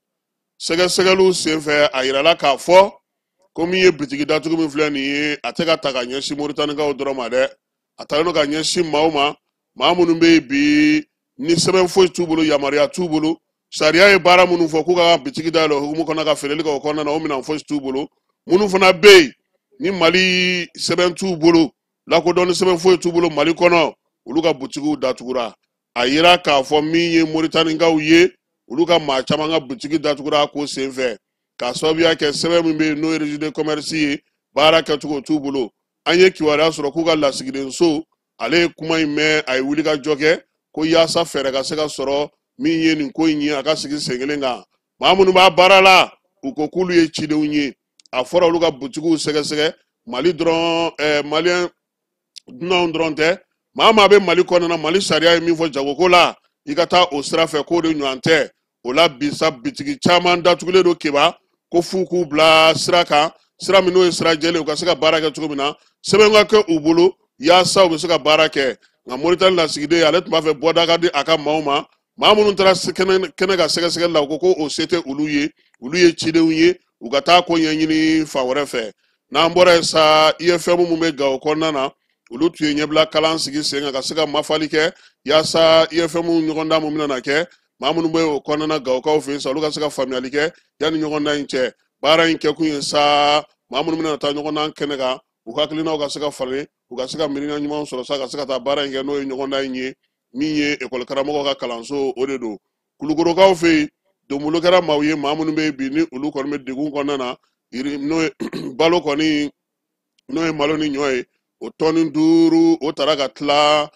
sɛgɛsɛgɛliw senfɛ a yirala k'a fɔ ko min ye bitigi datugu min filɛ nin ye a tɛ ka ta ka ɲɛsin Mauritanikanw dɔrɔn ma dɛ a taalen don ka ɲɛsin maaw ma maa minnu bɛ yen bi ni sɛbɛn foyi t'u bolo yamaruya t'u bolo sariya ye baara minnu fɔ k'u ka bitigi dayɛlɛ o hukumu kɔnɔ ka feereli kɛ o kɔnɔna na o minɛn foyi t'u bolo minnu fana bɛ yen ni Mali sɛbɛn t'u bolo lakodɔnni sɛbɛn foyi t'u bolo Mali kɔnɔ olu ka butigiw datugura a yira k'a fɔ min ye Mauritanikanw ye olu ka maa caman ka butigi datugura ko senfɛ k'a sababuya kɛ sɛbɛn min bɛ yen n'o ye registre de commerce ye baara kɛcogo t'u bolo an ye kibaruya sɔrɔ k'u ka lasigidenso ale ye kuma in mɛn a ye wuli ka jɔ kɛ ko yaasa fɛɛrɛ ka se ka sɔrɔ min ye nin ko in ye a ka sigi sen kelen kan maa minnu b'a baara la u ko k'olu ye cidenw ye a fɔra olu ka butigiw sɛgɛsɛgɛ Mali dɔrɔn maliyɛn dunanw dɔrɔn tɛ maa maa bɛ Mali kɔnɔna Mali sariya ye min fɔ jagoko la i ka taa o sira fɛ k'o de ɲɔgɔn tɛ o la bisa bitigi caman datugulen don keba ko f'u k'u bila sira kan sira min n'o ye sira jɛlen u ka se ka baara kɛ cogo min na sɛbɛn ka kɛ u bolo yaasa u bɛ se ka baara kɛ nka Mauritanie lasigiden ale tun b'a fɛ bɔda ka di a ka maaw ma maa minnu taara kɛnɛ ka sɛgɛsɛgɛli la u ko o se tɛ olu ye cidenw ye u ka taa ko ɲɛɲini fan wɛrɛ fɛ n'an bɔra yen sa IFM mun bɛ Gawo kɔnɔna na olu tun ye ɲɛbila kalan sigi sen kan ka se ka mafali kɛ yaasa IFM ɲɔgɔndan mun bɛna na kɛ maa minnu bɛ o kɔnɔna na Gawokaw fɛ yen sa olu ka se ka faamuyali kɛ yanni ɲɔgɔndan in cɛ baara in kɛ kun ye sa maa minnu bɛna taa ɲɔgɔndan kɛnɛ kan u hakilinaw ka se ka falen u ka se ka miirina ɲumanw sɔrɔ sa ka se ka taa baara in kɛ n'o ye ɲɔgɔndan in ye min ye ekɔli karamɔgɔw ka kalanso o de don Kulukorokaw fɛ yen donbolo kɛra maaw ye maa minnu bɛ yen bi ni olu kɔni bɛ degun kɔnɔna na n'o ye balo kɔni n'o ye malo ni ɲɔ ye o tɔni 5 o tara ka tila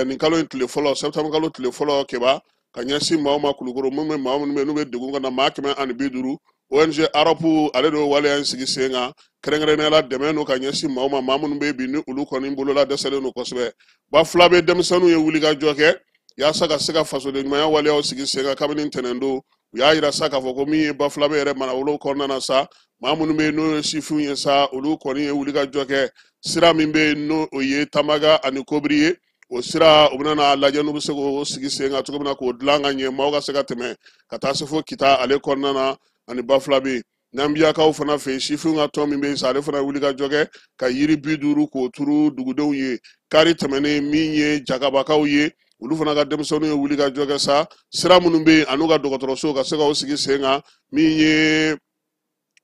nin kalo in tile fɔlɔ septembre kalo tile fɔlɔ kɛba ka ɲɛsin maaw ma Kulukoro mun bɛ maa minnu bɛ n'u bɛ degun kɔnɔ maa 150 ONG arapu ale de waleya in sigi sen kan kɛrɛnkɛrɛnnenya la dɛmɛ n'o ka ɲɛsin maaw ma maa minnu bɛ bi ni olu kɔni bolola dɛsɛlen don kosɛbɛ ba fila bɛ denmisɛnninw ye wulikajɔ kɛ yaasa ka se ka fasoden ɲumanya waleyaw sigi sen kan kabini ntɛnɛn don u y'a yira sa k'a fɔ ko min ye ba fila bɛ yɛrɛ manawolo kɔnɔna na sa maa minnu bɛ n'o ye sifinw ye sa olu kɔni ye wulikajɔ kɛ sira min bɛ n'o ye Tamaga ani Kobiri ye o sira u bɛna lajɛ n'u bɛ se k'o sigi sen kan cogo min na k'o dilan ka ɲɛ maaw ka se ka tɛmɛ ka taa se fo Kita ale kɔnɔna na ani ba fila bɛ Nambiyakaw fana fɛ sifinw ka tɔn min bɛ yen sa ale fana wulikajɔ kɛ ka yiri 50 k'o turu dugudenw ye kari tɛmɛnen min ye Jakabakaw ye olu fana ka denmisɛnninw ye wulikajɔ kɛ sa sira minnu bɛ yen an'u ka dɔgɔtɔrɔso ka se k'o sigi sen kan min ye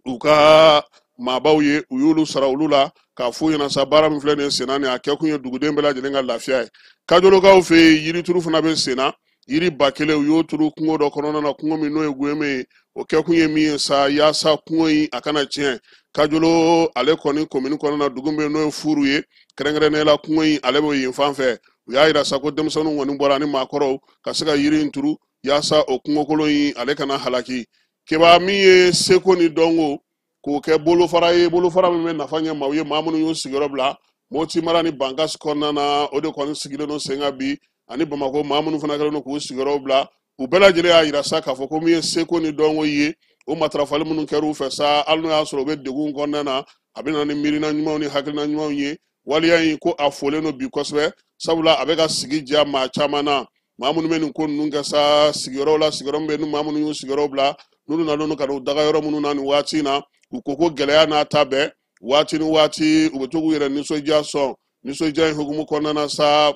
u ka maabaw ye u y'olu sara olu la k'a f'u ɲɛna sa baara min filɛ nin ye senna nin a kɛ kun ye duguden bɛɛ lajɛlen ka lafiya ye Kajolokaw fɛ yen yirituru fana bɛ senna yiri 1000 u y'o turu kungo dɔ kɔnɔna na kungo min n'o ye Gueme ye o kɛ kun ye min ye sa yaasa kungo in a kana tiɲɛ Kajolo ale kɔni commune kɔnɔna na dugu min n'o ye Furu ye kɛrɛnkɛrɛnnenya la kungo in ale bɛ yen fan fɛ u y'a yira sa ko denmisɛnninw kɔni bɔra ani maakɔrɔw ka se ka yiri in turu yaasa o kungokolon in ale kana halaki keba min ye seko ni dɔnko k'o kɛ bolofara ye bolofara min bɛ nafa ɲɛ maaw ye maa minnu y'u sigiyɔrɔ bila Moti mara ni Bankasi kɔnɔna na o de kɔni sigilen don sen kan bi ani Bamako maa minnu fana kɛlen don k'u sigiyɔrɔ bila u bɛɛ lajɛlen y'a yira sa k'a fɔ ko min ye seko ni dɔnko ye o matarafali minnu kɛra u fɛ sa hali n'o y'a sɔrɔ u bɛ degun kɔnɔna na a bɛ na ni miirina ɲumanw ni hakilina ɲumanw ye waliya in ko a fɔlen don bi kosɛbɛ sabula a bɛ ka sigi diya maa caman na maa minnu bɛ nin ko ninnu kɛ sa sigiyɔrɔw la sigiyɔrɔ min bɛ ni maa minnu y'u sigiyɔrɔ bila n'olu nalen ka n'u daga yɔrɔ minnu na nin waati in na u ko ko gɛlɛya n'a ta bɛɛ waati ni waati u bɛ to k'u yɛrɛ nisɔndiya sɔn nisɔndiya in hukumu kɔnɔna na sa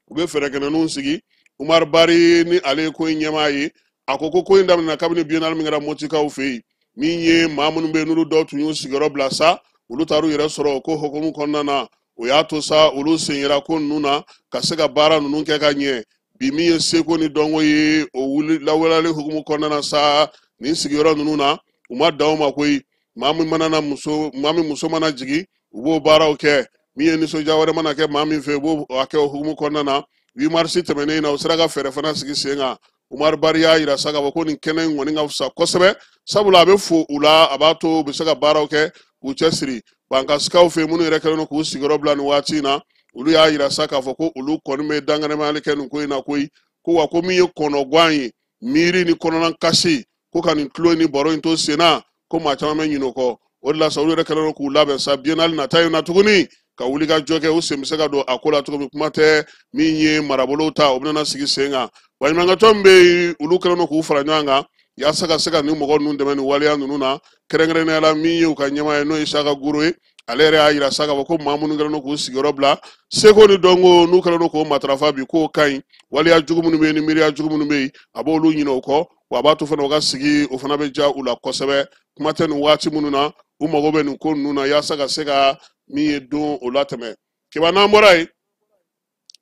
u bɛ fɛɛrɛkɛnɛninw sigi Umar Bari ni ale ye ko in ɲɛmaa ye a ko ko in daminɛna kabini biennale min kɛra Motikaw fɛ yen min ye maa minnu bɛ yen n'olu dɔw tun y'u sigiyɔrɔ bila sa olu taar'u yɛrɛ sɔrɔ o ko hukumu kɔnɔna na o y'a to sa olu sen yera ko ninnu na ka se ka baara ninnu kɛ ka ɲɛ bi min ye seko ni dɔnko ye o lawaleyalen hukumu kɔnɔna na sa nin sigiyɔrɔ ninnu na u ma dan o ma koyi maa min muso mana jigin u b'o baaraw kɛ min ye nisɔndiya wɛrɛ mana kɛ maa min fɛ u b'o kɛ o hukumu kɔnɔna na 8 mars tɛmɛnen in na u sera ka fɛɛrɛ fana sigi sen kan Umar Bari y'a yira sa k'a fɔ ko nin kɛnɛ in kɔni ka fisa kosɛbɛ sabula a bɛ fo u la a b'a to u bɛ se ka baaraw kɛ k'u cɛsiri Bankasikaw fɛ minnu yɛrɛ kɛlen don k'u sigiyɔrɔ bila nin waati in na olu y'a yira sa k'a fɔ ko olu kɔni bɛ danganayali kɛ nin ko in na koyi ko wa ko min ye kɔnɔguwan ye miiri ni kɔnɔna kasi ko ka nin tulo ni baro in to sen na ko maa caman bɛ ɲinɛ o kɔ o de la sa olu yɛrɛ kɛlen don k'u labɛn sa biennale nata in na tuguni ka wuli ka jɔ kɛ u sen bɛ se ka don a ko la cogo min kuma tɛ min ye marabolow ta u bɛna sigi sen kan wa ɲumankɛtɔ min bɛ yen olu kɛlen don k'u fara ɲɔgɔn kan yaasa ka se ka nin mɔgɔ ninnu dɛmɛ nin waleya ninnu na kɛrɛnkɛrɛnnenya la min ye u ka ɲɛmaa ye n'o ye Isaka Guro ye ale yɛrɛ y'a yira sa k'a fɔ ko maa minnu kɛlen don k'u sigiyɔrɔ bila seko ni dɔnko n'u kɛlen don k'o matarafa bi k'o ka ɲi waleya jugu minnu bɛ yen ni miiriya jugu minnu bɛ yen a b'olu ɲinɛ o kɔ wa a b'a to fana u ka sigi o fana bɛ diya u la kosɛbɛ kuma tɛ nin waati minnu na u mago bɛ nin ko ninnu na yaasa ka se ka min ye don o la tɛmɛ kiba n'an bɔra yen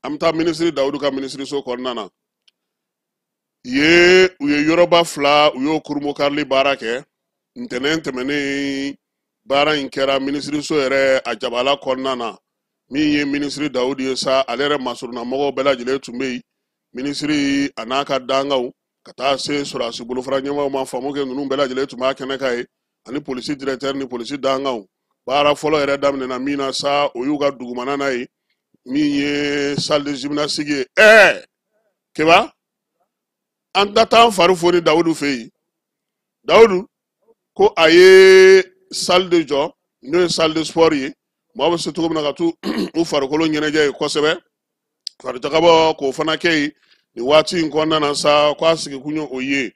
an bɛ taa minisiri Dawudu ka minisiriso kɔnɔna na u ye yɔrɔba 2 u y'o kurumo karili baara kɛ ntɛnɛn tɛmɛnen baara in kɛra minisiriso yɛrɛ a jabala kɔnɔna na min ye minisiri Dawudu ye sa ale yɛrɛ masurunamɔgɔw bɛɛ lajɛlen tun bɛ yen minisiri a n'a ka dangaw ka taa se sɔrɔdasi bolofara ɲɛmaaw ma faamu kɛ ninnu bɛɛ lajɛlen tun b'a kɛnɛ kan ye ani polisi directeur ni polisi dangaw baara fɔlɔ yɛrɛ daminɛna min na sa o y'u ka dugumana na ye min ye salle de gymnastique ye keba an ka taa an fari fo ni Dawudu fɛ yen Dawudu ko a ye salle de jɔ n'o ye salle de sport ye maaw bɛ se cogo min na ka t'u farikolo ɲɛnajɛ ye kosɛbɛ farijagabɔ k'o fana kɛ yen nin waati in kɔnɔna na sa ko a sigi kun ye o ye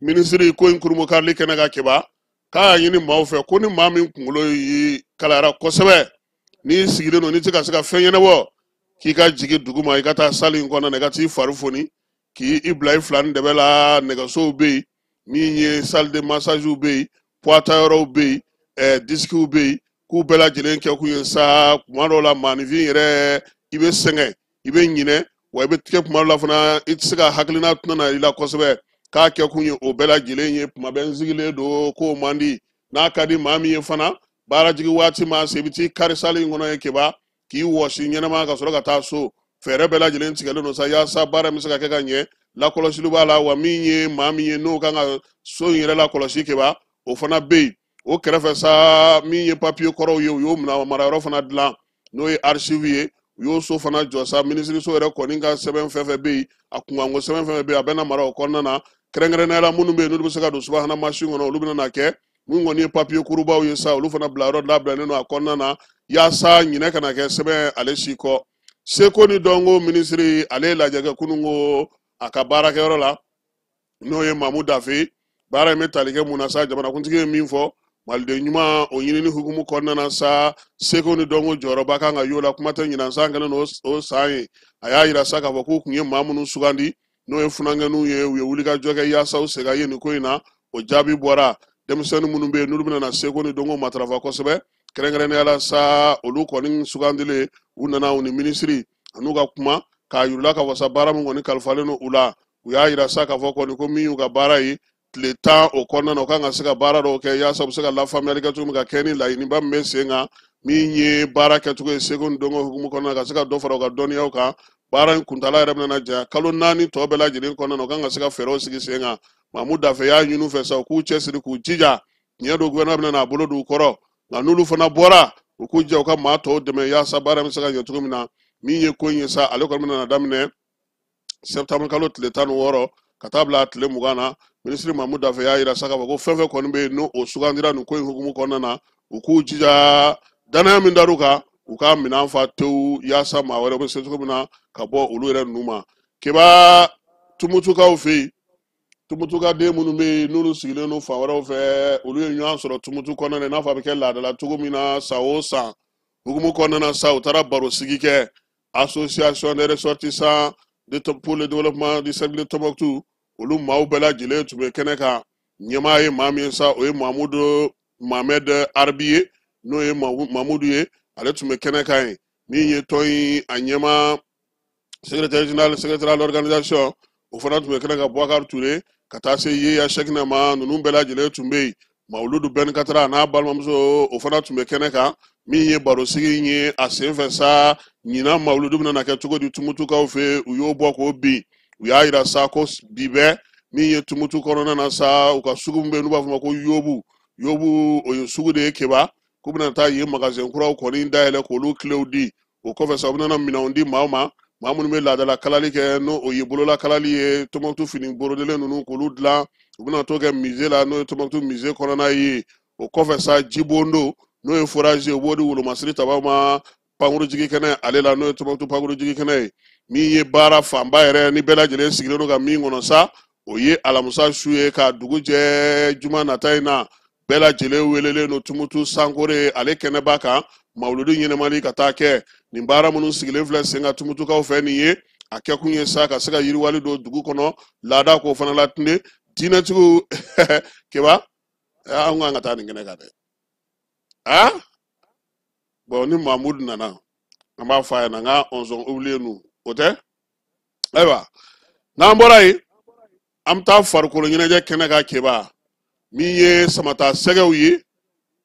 minisiri ko in kurumo karili kɛnɛ ka keba k'a y'a ɲini maaw fɛ ko ni maa min kunkolo yi kalayara kosɛbɛ n'i sigilen don n'i tɛ ka se ka fɛn ɲɛnabɔ k'i ka jigin dugu ma i ka taa salle in kɔnɔna na i ka t'i fari foni k'i bila i fila ni dɛbɛ la nɛgɛsow bɛ yen min ye salle de massagew bɛ yen poitayɔrɔw bɛ yen disques bɛ yen k'u bɛɛ lajɛlen kɛ kun ye sa kuma dɔw la maanifin yɛrɛ i bɛ sɛgɛn i bɛ ɲinɛ wa i bɛ tigɛ kuma dɔw la fana i tɛ se ka hakilina tɛna i la kosɛbɛ k'a kɛ kun ye o bɛɛ lajɛlen ye kuma bɛɛ n sigilen don k'o man di n'a ka di maa min ye fana baara jigi waati ma se i bɛ t'i kari salle in kɔnɔ ye keba k'i wɔsi ɲɛnama ka sɔrɔ ka taa so fɛɛrɛ bɛɛ lajɛlen tigɛlen don sa yaasa baara bɛ se ka kɛ ka ɲɛ lakɔlɔsili b'a la wa min ye maa min ye n'o kan ka so in yɛrɛ lakɔlɔsi kɛba o fana bɛ yen o kɛrɛfɛ sa min ye papiye kɔrɔw ye u y'o minɛ marayɔrɔ fana dilan n'o ye archive ye u y'o so fana jɔ sa minisiriso yɛrɛ kɔni ka sɛbɛn fɛn fɛn bɛ yen a kunkanko sɛbɛn fɛn fɛn bɛ yen a bɛ na mara o kɔnɔna na kɛrɛnkɛrɛnnenya la minnu bɛ yen n'olu bɛ se ka don subahana mansin kɔnɔ olu bɛ na kɛ mun kɔni ye papiye kurubaw ye sa olu fana bila yɔrɔ labɛnnen don a kɔnɔna na yaasa ɲinɛ kana kɛ sɛbɛn ale si kɔ seko ni dɔnko minisiri ale lajɛ kɛ kunun ko a ka baarakɛyɔrɔ la n'o ye mamu dafe baara in bɛ tali kɛ mun na sa jamanakuntigi ye min fɔ maliden ɲuman o ɲinini hukumu kɔnɔna na sa seko ni dɔnko jɔyɔrɔba kan ka y'o la kuma tɛ ɲinan san kɛnɛ o san ye a y'a yira sa k'a fɔ k'u tun ye maa minnu sugandi n'o ye funankɛninw ye u ye wulikajɔ kɛ yaasa u sega ye nin ko in na o jaabi bɔra denmisɛnnin minnu bɛ yen n'olu bɛna na seko ni dɔnko matarafa kosɛbɛ kɛrɛnkɛrɛnnenya la sa olu kɔni sugandilen u nana u ni minisiri an'u ka kuma k'a yirula ka wasa baara min kɔni kalifalen don u la u y'a yira sa k'a fɔ kɔni ko min y'u ka baara ye tile 10 o kɔnɔna na u kan ka se ka baara dɔw kɛ yaasa u bɛ se ka lafaamuyali kɛ cogo min ka kɛ ni laɲiniba min bɛ sen kan min ye baara kɛcogo ye seko ni dɔnko hukumu kɔnɔna na ka se ka dɔ fara u ka dɔnniyaw kan baara in kuntala yɛrɛ bɛna janya kalo 4 tɔ bɛɛ lajɛlen kɔnɔna na u kan ka se ka fɛɛrɛw sigi sen kan mamu dafe y'a ɲini u fɛ sa u k'u cɛsiri k'u jija tiɲɛ don gouvernement bɛna n'a bolo don u kɔrɔ nka n'olu fana bɔra u k'u jɛ u ka maa tɔw dɛmɛ yaasa baara bɛ se ka ɲɛ cogo min na min ye ko in ye sa ale kɔni bɛna daminɛ septembre kalo tile 16 ka taa bila tile 20 na minisiri mamu dafe y'a yira sa k'a fɔ ko fɛn fɛn kɔni bɛ yen n'o sugandira nin ko in hukumu kɔnɔna na u k'u jija danaya min dar'u kan u ka minɛn fa tewu yaasa maa wɛrɛ bɛ se cogo min na ka bɔ olu yɛrɛ ninnu ma keba tumutukaw fɛ yen tumutukaden minnu bɛ yen n'olu sigilen don fan wɛrɛw fɛ olu ye ɲɔgɔn sɔrɔ tumutu kɔnɔna na i n'a fɔ a bɛ kɛ laadala cogo min na san o san hukumu kɔnɔna na sa u taara baro sigi kɛ association des ressortissants pour le développement du cercle de Tombouctou olu maaw bɛɛ lajɛlen tun bɛ kɛnɛ kan ɲɛmaa ye maa min sa o ye Mahamudu Mohamed Arabi ye n'o ye Mahamudu ye ale tun bɛ kɛnɛ kan ye min ye tɔn in a ɲɛmaa secrétaire général secrétaire de l'organisation o fana tun bɛ kɛnɛ kan Boubacar Touré ka taa se Yeya Sɛkinɛ ma ninnu bɛɛ lajɛlen tun bɛ yen Mawuludu Bɛnikatara a n'a balimamuso o fana tun bɛ kɛnɛ kan min ye barosigi in ye a senfɛ sa ɲinan Mawuludu bɛna kɛ cogo di tumutukaw fɛ u y'o bɔ k'o bin u y'a yira sa ko bi bɛɛ min ye tumutu kɔnɔna na sa u ka sugu min bɛ yen n'u b'a fɔ ma ko yobu o ye sugu de ye keba k'u bɛna taa yen magasin kuraw kɔni dayɛlɛ k'olu kilew di o kɔfɛ sa u bɛna minɛnw di maaw ma maa minnu bɛ laadala kalali kɛ n'o o ye bolola kalali ye Tombouctou fini borodelen ninnu k'olu dilan u bɛna to kɛ musée la n'o ye Tombouctou musée kɔnɔna ye o kɔfɛ sa jibondo n'o ye forage ye o b'o di wolomasiri tabaw ma pankuru jigi kɛnɛ ale la n'o ye Tombouctou pankuru jigi kɛnɛ ye min ye baara fanba yɛrɛ ni bɛɛ lajɛlen sigilen don ka min kɔnɔ sa o ye alamusa su ye ka dugu jɛ juma nata in na bɛɛ lajɛlen welelen don Tumutu Sankore ale kɛnɛba kan Mawuludu ɲɛnɛmali ka taa kɛ nin baara minnu sigilen filɛ sen ka tumutukaw fɛ nin ye a kɛkun ye sa ka se ka yiriwali don dugu kɔnɔ laada k'o fana latinde diinɛtigiw keba an kan ka taa nin kɛnɛ kan dɛ bon ni Mahamudu nana an b'a fɔ a ɲɛna n ka ɔnzɔn oublié nu o tɛ ayiwa n'an bɔra yen an bɛ taa farikolo ɲɛnajɛ kɛnɛ kan keba min ye samata sɛgɛw ye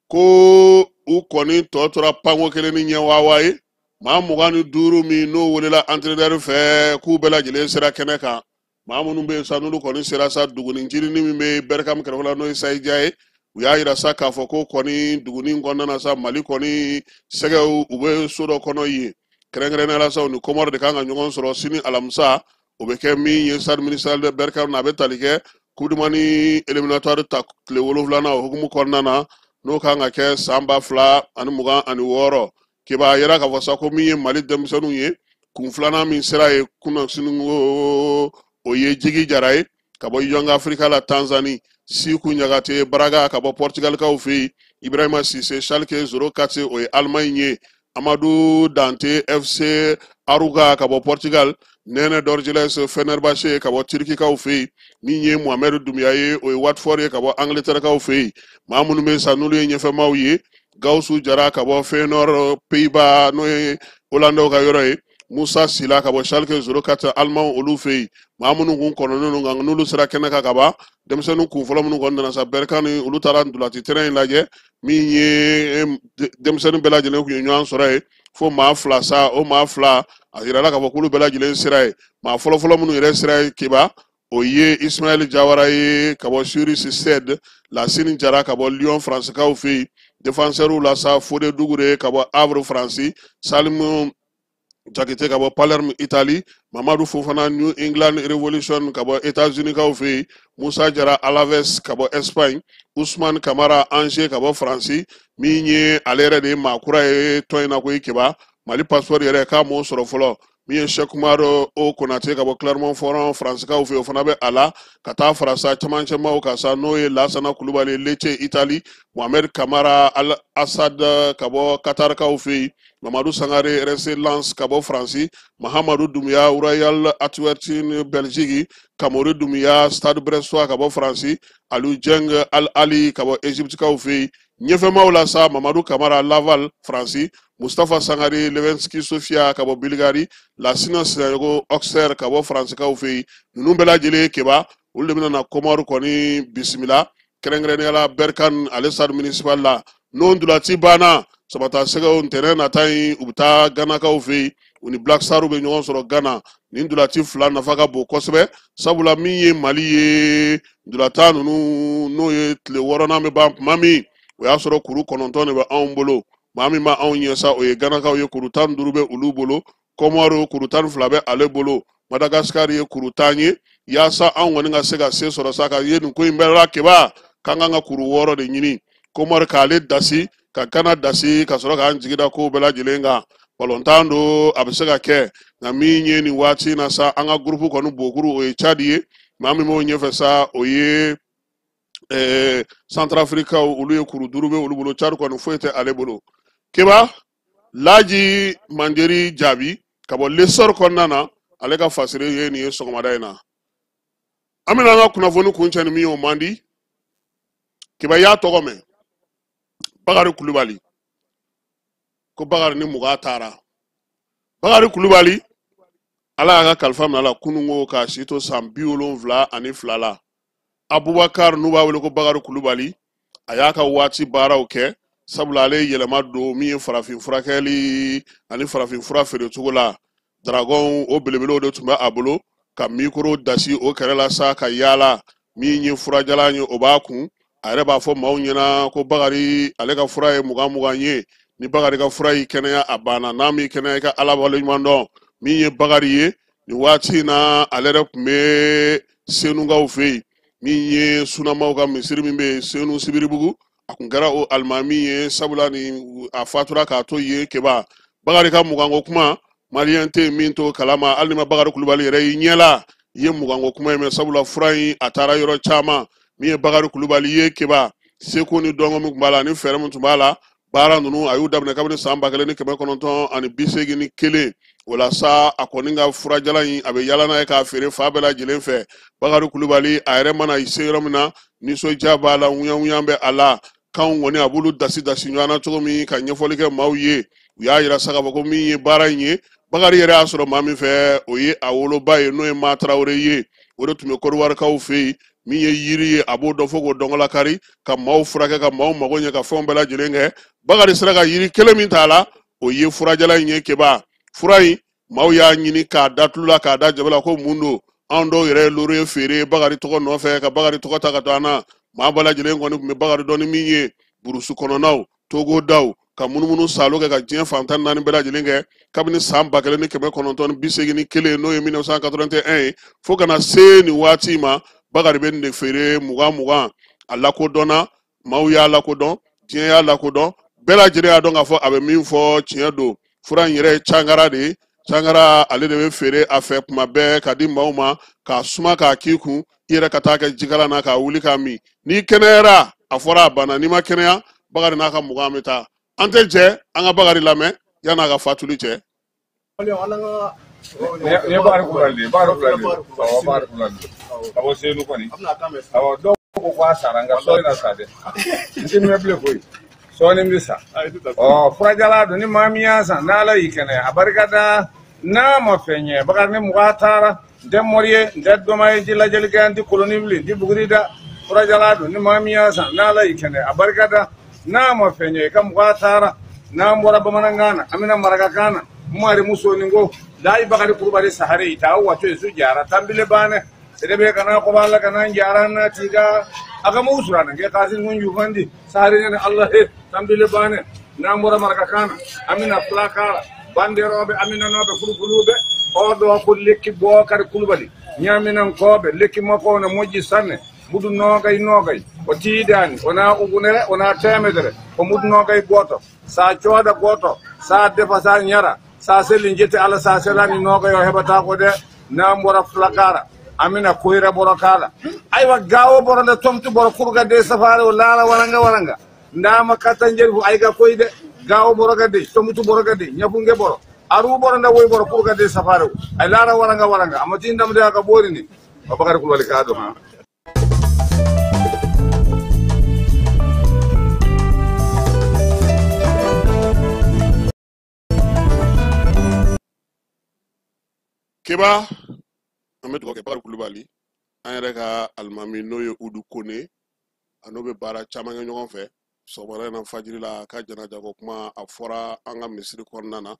ko u kɔni tɔ tora panko kelen ni ɲɛ waawa ye maa 25 min n'o welela entraîneur fɛ k'u bɛɛ lajɛlen sera kɛnɛ kan maa minnu bɛ yen sa n'olu kɔni sera sa duguni ncirinin min bɛ Berkam kɛrɛfɛ la n'o ye Sayija ye u y'a yira sa k'a fɔ ko kɔni duguni kɔnɔna na sa Mali kɔni sɛgɛw u bɛ so dɔ kɔnɔ yen kɛrɛnkɛrɛnnenya la sa u ni Kɔmɔri de kan ka ɲɔgɔn sɔrɔ sini alamisa o bɛ kɛ min ye stade municipal de Berkam na a bɛ tali kɛ coupe du monde éliminatoire ta tile 7 o hukumu kɔnɔna na n'o kan ka kɛ san 2026 keba yɛrɛ k'a fɔ sa ko min ye Mali denmisɛnninw ye kun filanan min sera ye kunnasini o ye Jigi Jara ye ka bɔ Young Africa la Tanzanie Siku Ɲagate Braga ka bɔ Portugal kaw fɛ yen Ibrahima Sise Schalke 04 o ye Allemagne ye Amadou Dante FC Aruga ka bɔ Portugal Nene Dorgeles Fenerbahçe ka bɔ Turki kaw fɛ yen min ye Mohamed Doumbia ye o ye Watford ye ka bɔ Angleterre kaw fɛ yen maa minnu bɛ sa n'olu ye ɲɛfɛmaw ye Gawusu Jara ka bɔ Feyenoord Pays-Bas n'o ye Hollande ka yɔrɔ ye Musa Sila ka bɔ Schalke 04 Allemand olu fɛ yen maa minnu kun kɔnɔnen don nka n'olu sera kɛnɛ kan ka ban denmisɛnninw kun fɔlɔ minnu kɔni nana sa Berkane ni olu taara ndolati terrain in lajɛ min ye denmisɛnnin bɛɛ lajɛlen kun ye ɲɔgɔn sɔrɔ ye fo maa fila sa o maa fila a yirala k'a fɔ k'olu bɛɛ lajɛlen sira ye maa fɔlɔfɔlɔ minnu yɛrɛ sira ye kiba o ye Ismaël Jawara ye ka bɔ Zurich CED Lassine Jara ka bɔ Lyon Fransikaw fɛ yen défenseur la sa Fodé Dougouré ka bɔ Havre Faransi Salimu Jakite ka bɔ Palerme Italie Mamadou Fofana New England Revolution ka bɔ États-Unis kaw fɛ yen Moussa Jara Alaves ka bɔ Espagne Ousmane Kamara Angers ka bɔ Faransi min ye ale yɛrɛ de ye maa kura ye tɔn in na ko kiba Mali passeport yɛrɛ k'a m'o sɔrɔ fɔlɔ min ye Cheikh Oumar O Konate ka bɔ Clermont-Ferrand Fransikaw fɛ yen o fana bɛ a la ka taa fara sa cɛmancɛmaw kan sa n'o ye Lassana Coulibaly Lecce Italie Mohamed Kamara Al Assad ka bɔ Qatar kaw fɛ yen Mamadou Sangare RC Lens ka bɔ Faransi Mahamadou Doumbia Royal Antwerp Belgique Kamori Doumbia Stade Brestois ka bɔ Faransi Aliou Dieng Al Ali ka bɔ Égypte kaw fɛ yen ɲɛfɛmaw la sa Mamadou Kamara Laval Faransi Mustafa Sangare Levensky Sofia ka bɔ Bulgarie Lassina Sinayogo Auxerre ka bɔ Fransikaw fɛ yen ninnu bɛɛ lajɛlen kiba olu de bɛna na Comore kɔni bisimila kɛrɛnkɛrɛnnenya Berkane ale stade municipal la n'o ndulati banna sabata sɛgɛw ntɛnɛn nata in u bɛ taa Ganakaw fɛ yen u ni Black Stars bɛ ɲɔgɔn sɔrɔ Gana nin ndulati fila nafa ka bon kosɛbɛ sabula min ye Mali ye ndulata ninnu n'o ye tile 6nan bɛ ban tuma min o y'a sɔrɔ kuru 9 de bɛ anw bolo maa min ma anw ɲɛ sa o ye Ganakaw ye kuru 15 bɛ olu bolo Comore kuru 12 bɛ ale bolo Madagascar ye kuru 10 ye yaasa anw kɔni ka se ka se sɔrɔ sa ka ye nin ko in bɛɛ la kiba k'an kan ka kuru 6 de ɲini Comore k'ale dasi ka Gana dasi ka sɔrɔ k'an jigida ko bɛɛ lajɛlen kan balontan don a bɛ se ka kɛ nka min ye nin waati na sa an ka groupe kɔni bokuru o ye Tchad ye maa min b'o ɲɛfɛ sa o ye Centrafricaw olu ye kuru 5 bɛ olu bolo Tchad kɔni foyi tɛ ale bolo kiba Laji Manderi jaabi ka bɔ Lessor kɔnɔna na ale ka fasire ye nin ye sɔgɔmada in na an bɛna an ka kunnafoni kuncɛ ni min ye o man di kiba y'a tɔgɔ mɛn Bakari Kulubali ko Bakari ni muga taara Bakari Kulubali ala y'a ka kalifa minɛ a la kunungo k'a si to san 72 la Abubakar n'u b'a wele ko Bakari Kulubali a y'a ka waati baaraw kɛ sabula ale yɛlɛma don min ye farafin furakɛli ani farafin fura feere cogo la Dragon o belebelew de tun bɛ a bolo ka mikoro dasi o kɛrɛ la sa ka yaala min ye furajalan ye o b'a kun a yɛrɛ b'a fɔ maaw ɲɛna ko Bakari ale ka fura ye 20 ye ni Bakari ka fura yi kɛnɛya a banna n'a m'i kɛnɛya i ka ala waleɲuman dɔn min ye Bakari ye nin waati in na ale yɛrɛ tun bɛ Senugaw fɛ yen min ye Sunamaw ka misiri min bɛ Senu Sibiribugu a kun kɛra o alimami ye sabula ni a fatura k'a to yen keba Bakari ka muganko kuma maliyɛn tɛ min to kalama hali ni ma Bakari Kulubali yɛrɛ y'i ɲɛla i ye muganko kuma ye mɛ sabula fura in a taara yɔrɔ caman min ye Bakari Kulubali ye keba seko ni dɔngɔ min tun b'a la ani fɛɛrɛ min tun b'a la baara ninnu a y'u daminɛ kabini san 1981 o la sa a kɔni ka furajalan in a bɛ yala n'a ye k'a feere fa bɛɛ lajɛlen fɛ Bakari Kulubali a yɛrɛ mana i se yɔrɔ min na nisɔndiya b'a la ŋuyanŋuyan bɛ a la kanw kɔni a b'olu dasi ɲɔgɔn na cogo min ka ɲɛfɔli kɛ maaw ye u y'a yira sa k'a fɔ ko min ye baara in ye Bakari yɛrɛ y'a sɔrɔ maa min fɛ o ye a woloba ye n'o ye Ma Tarawele ye o de tun bɛ Kodiwarikaw fɛ yen min ye yiri ye a b'o dɔn fo k'o dɔngɔ lakari ka maaw furakɛ ka maaw mago ɲɛ ka fɛnw bɛɛ lajɛlen kɛ Bakari sera ka yiri kelen min t'a la o ye furajalan in ye keba fura in maaw y'a ɲini k'a da tulu la k'a da jabe la ko mun don anw dɔw yɛrɛ ye loro ye feere Bakari tɔgɔ nɔfɛ ka Bakari tɔgɔ ta ka to an na maa bɛɛ lajɛlen kɔni tun bɛ Bakari dɔn ni min ye burusu kɔnɔnaw Togodaw ka munumunu salo kɛ ka diɲɛ fan 14 bɛɛ lajɛlen kɛ kabini san 1981 n'o ye 1981 ye fo kana se nin waati ma Bakari bɛ nin de feere 20 a lakodɔnna maaw y'a lakodɔn diɲɛ y'a lakodɔn bɛɛ lajɛlen y'a dɔn k'a fɔ a bɛ min fɔ tiɲɛ don fura in yɛrɛ ye cangara de ye cangara ale de bɛ feere a fɛ kuma bɛɛ ka di maaw ma k'a suma k'a k'i kun i yɛrɛ ka taa kɛ jikalan na k'a wuli k'a min n'i kɛnɛyara a fɔra a banna n'i ma kɛnɛya Bakari n'a ka mugan bɛ taa an tɛ jɛ an ka Bakari lamɛn yan'a ka fatuli cɛ. Ne Bakari Kulubali Bakari Kulubali a bɔ Senu kɔni awɔ dɔw ko k'a sara nka sɔɔni na sa dɛ n tɛ mɛn bilen koyi sɔɔni bɛ sa furajala don ni maa min y'a san n'Ala y'i kɛnɛya a barika da n'a ma fɛn ɲɛ Bakari ni mugan taara n tɛ mɔri ye n tɛ dɔnma ye n tɛ lajɛli kɛ n tɛ koloni bilen n tɛ buguri da furajala don ni maa min y'a san n'Ala y'i kɛnɛya a barika da n'a ma fɛn ɲɛ i ka mugan taara na mbora bamanangana amina maragakana mari muso ningo dai bagari kurbari sahare ita wato su jara tambile bane sedebe kana ko balla kana jara na tiga aga musura nan ke kasin mun yufandi sahare ne Allah he tambile bane na mbora maragakana amina plakara banderobe amina nobe fulfulube odo ko lekki bokar kulbali nyaminan kobe lekki mako na moji sanne mudu nogay o tiidani ona ugunere ona temedere ko mudu nogay goto sa cooda goto sa defa sa nyara sa selli jette ala sa selani nogay o hebata ko de nambora flakara amina koyra boro kala aywa gawo boro de tomtu boro kurga de safare o laala waranga ndama katanjel fu ayga koyde gawo boro gadde tomtu boro gadde nyafunge boro aru boro nda woy boro kurga de safare ay laala waranga amati ndam de aka borini babakar kulwali kado ha Keba an bɛ dugawu kɛ Bakari Kulubali an yɛrɛ ka alimami n'o ye Udu Kone a n'o bɛ baara caman kɛ ɲɔgɔn fɛ sɔgɔmada in na fajiri la a ka janaja ko kuma a fɔra an ka misiri kɔnɔna na an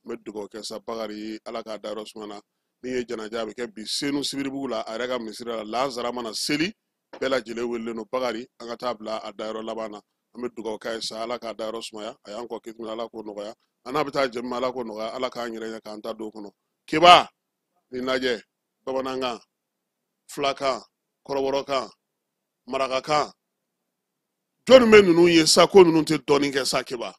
bɛ dugawu kɛ sa Bakari ala k'a dayɔrɔ suma na min ye janaja a bɛ kɛ bi Senu Sibiribugu la a yɛrɛ ka misiri la Lazara mana seli bɛɛ lajɛlen welelen don Bakari an ka taa bila a dayɔrɔ laban na an bɛ dugawu kɛ sa ala k'a dayɔrɔ sumaya a y'an kɔ kitimina ala k'o nɔgɔya a n'a bɛ taa jɛmu ala k'o nɔgɔya ala k'an yɛrɛ ɲɛ k'an ta don o kɔnɔ Keba ni lajɛ bamanankan filakan kɔrɔbɔrɔkan marakakan jɔnni bɛ ninnu ye sa ko ninnu tɛ dɔɔnin kɛ sa Keba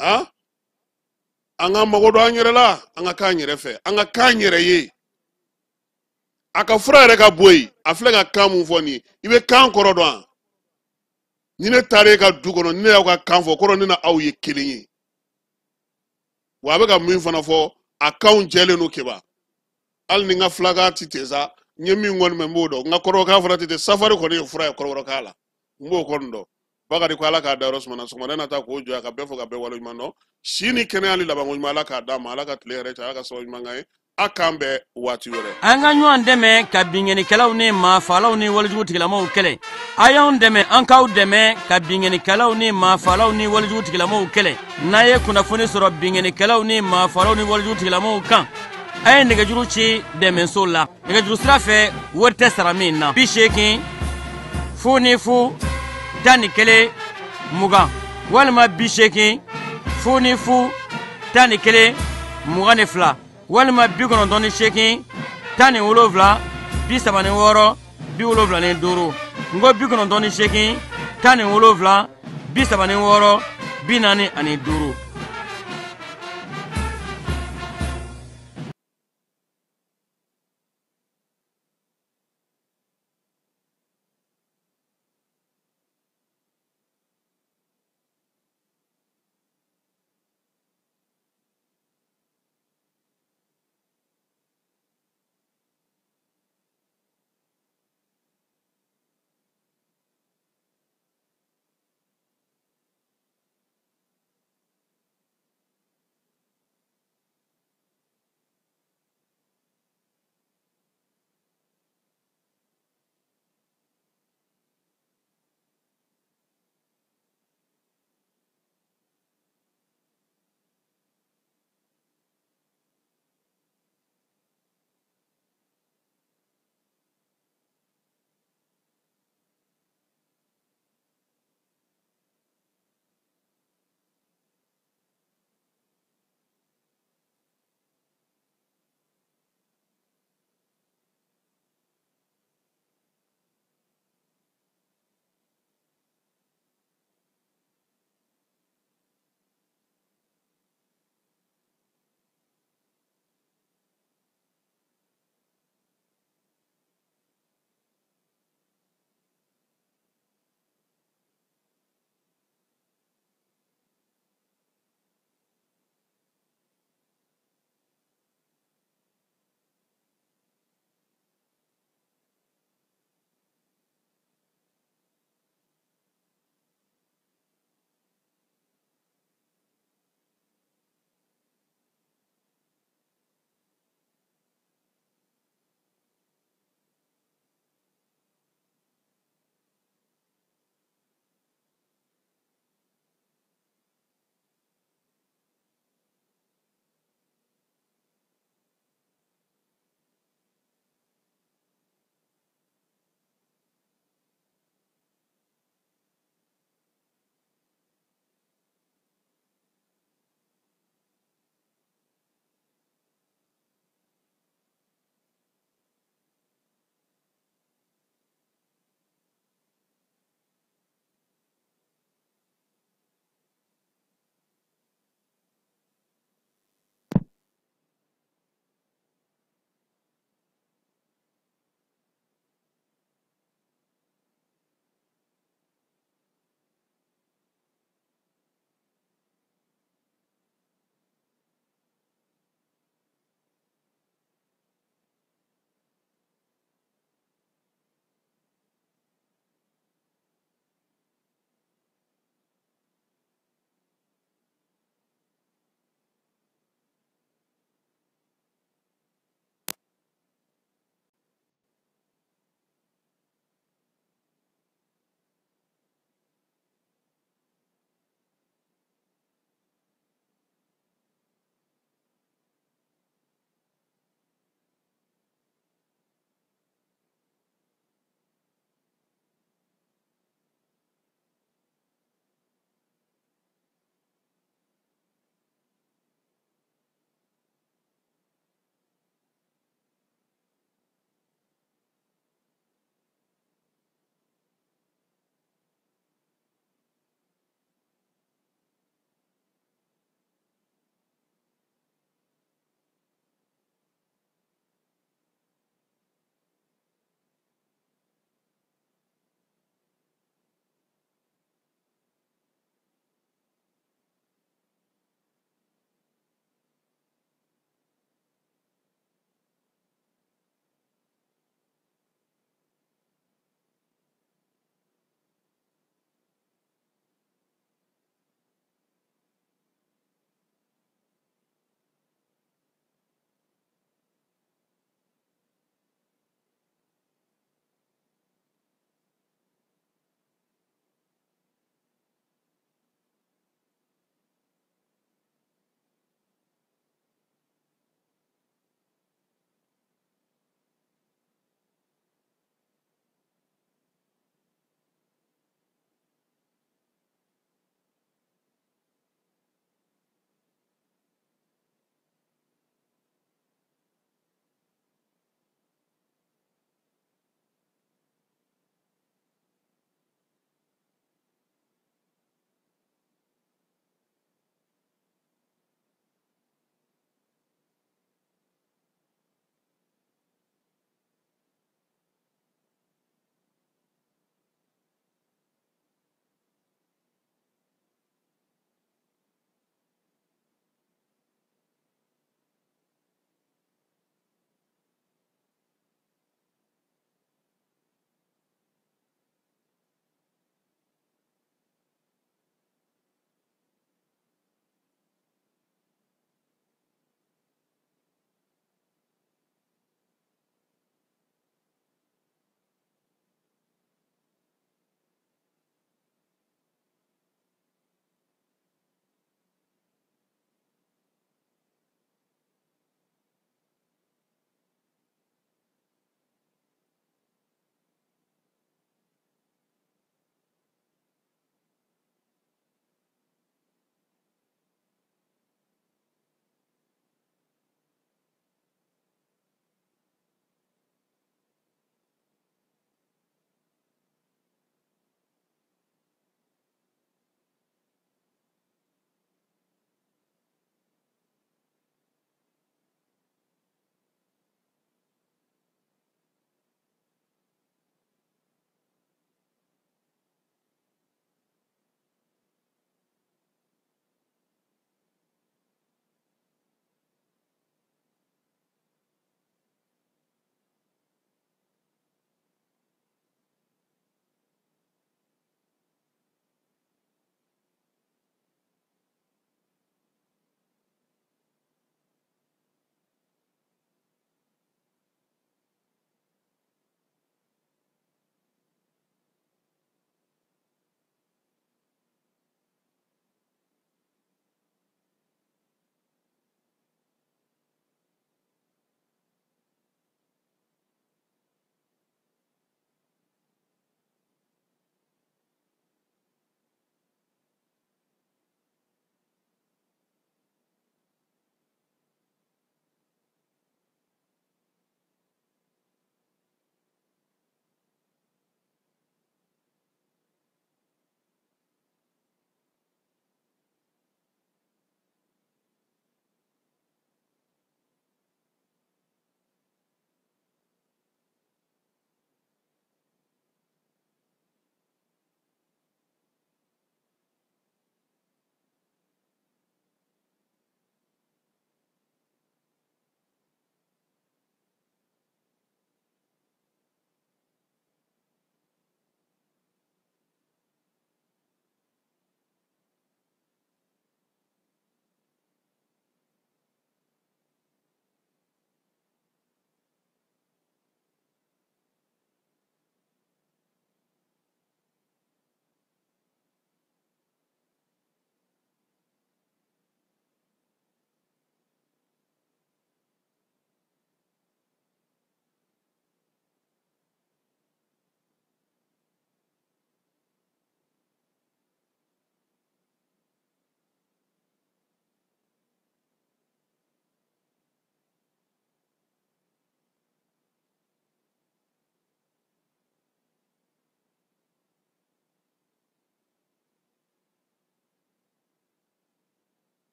an ka mago don an yɛrɛ la an ka k'an yɛrɛ fɛ an ka k'an yɛrɛ ye a ka fura yɛrɛ ka bɔ yen a filɛ ka kan mun fɔ nin ye i bɛ kan kɔrɔ dɔn wa ni ne taara e ka du kɔnɔ ni ne y'aw ka kan fɔ kɔrɔ ne na aw ye kelen ye wa a bɛ ka min fana fɔ a kanw jɛlen don Keba hali ni n ka filakan tɛ ten sa n ye min kɔni mɛn n b'o dɔn n ka kɔrɔbɔrɔkan fana tɛ ten safari kɔni ye fura ye kɔrɔbɔrɔkan la n b'o kɔni dɔn Bakari ko ala k'a dayɔrɔ suma na sɔgɔmada in na taa k'o jɔ ka bɛɛ fɔ ka bɛɛ waleɲuman dɔn si ni kɛnɛya ni labanko ɲuman ala k'a d'a ma ala ka tile yɛrɛ cɛ ala ka sababu ɲuman k'an ye a k'an bɛɛ waati wɛrɛ an ka ɲɔgɔn dɛmɛ ka binkɛnikɛlaw ni maafalaw ni walijugu tigilamaw kɛlɛ a y'anw dɛmɛ an k'aw dɛmɛ ka binkɛnikɛlaw ni maafalaw ni walijugu tigilamaw kɛlɛ n'a ye kunnafoni sɔrɔ binkɛnikɛlaw ni maafalaw ni walijugu tigilamaw kan a ye nɛgɛjuru ci dɛmɛso la nɛgɛjuru sira fɛ wari tɛ sara min na 80 00 11 20 walima 80 00 11 22 walima 98 17 76 75 ngo 98 17 76 45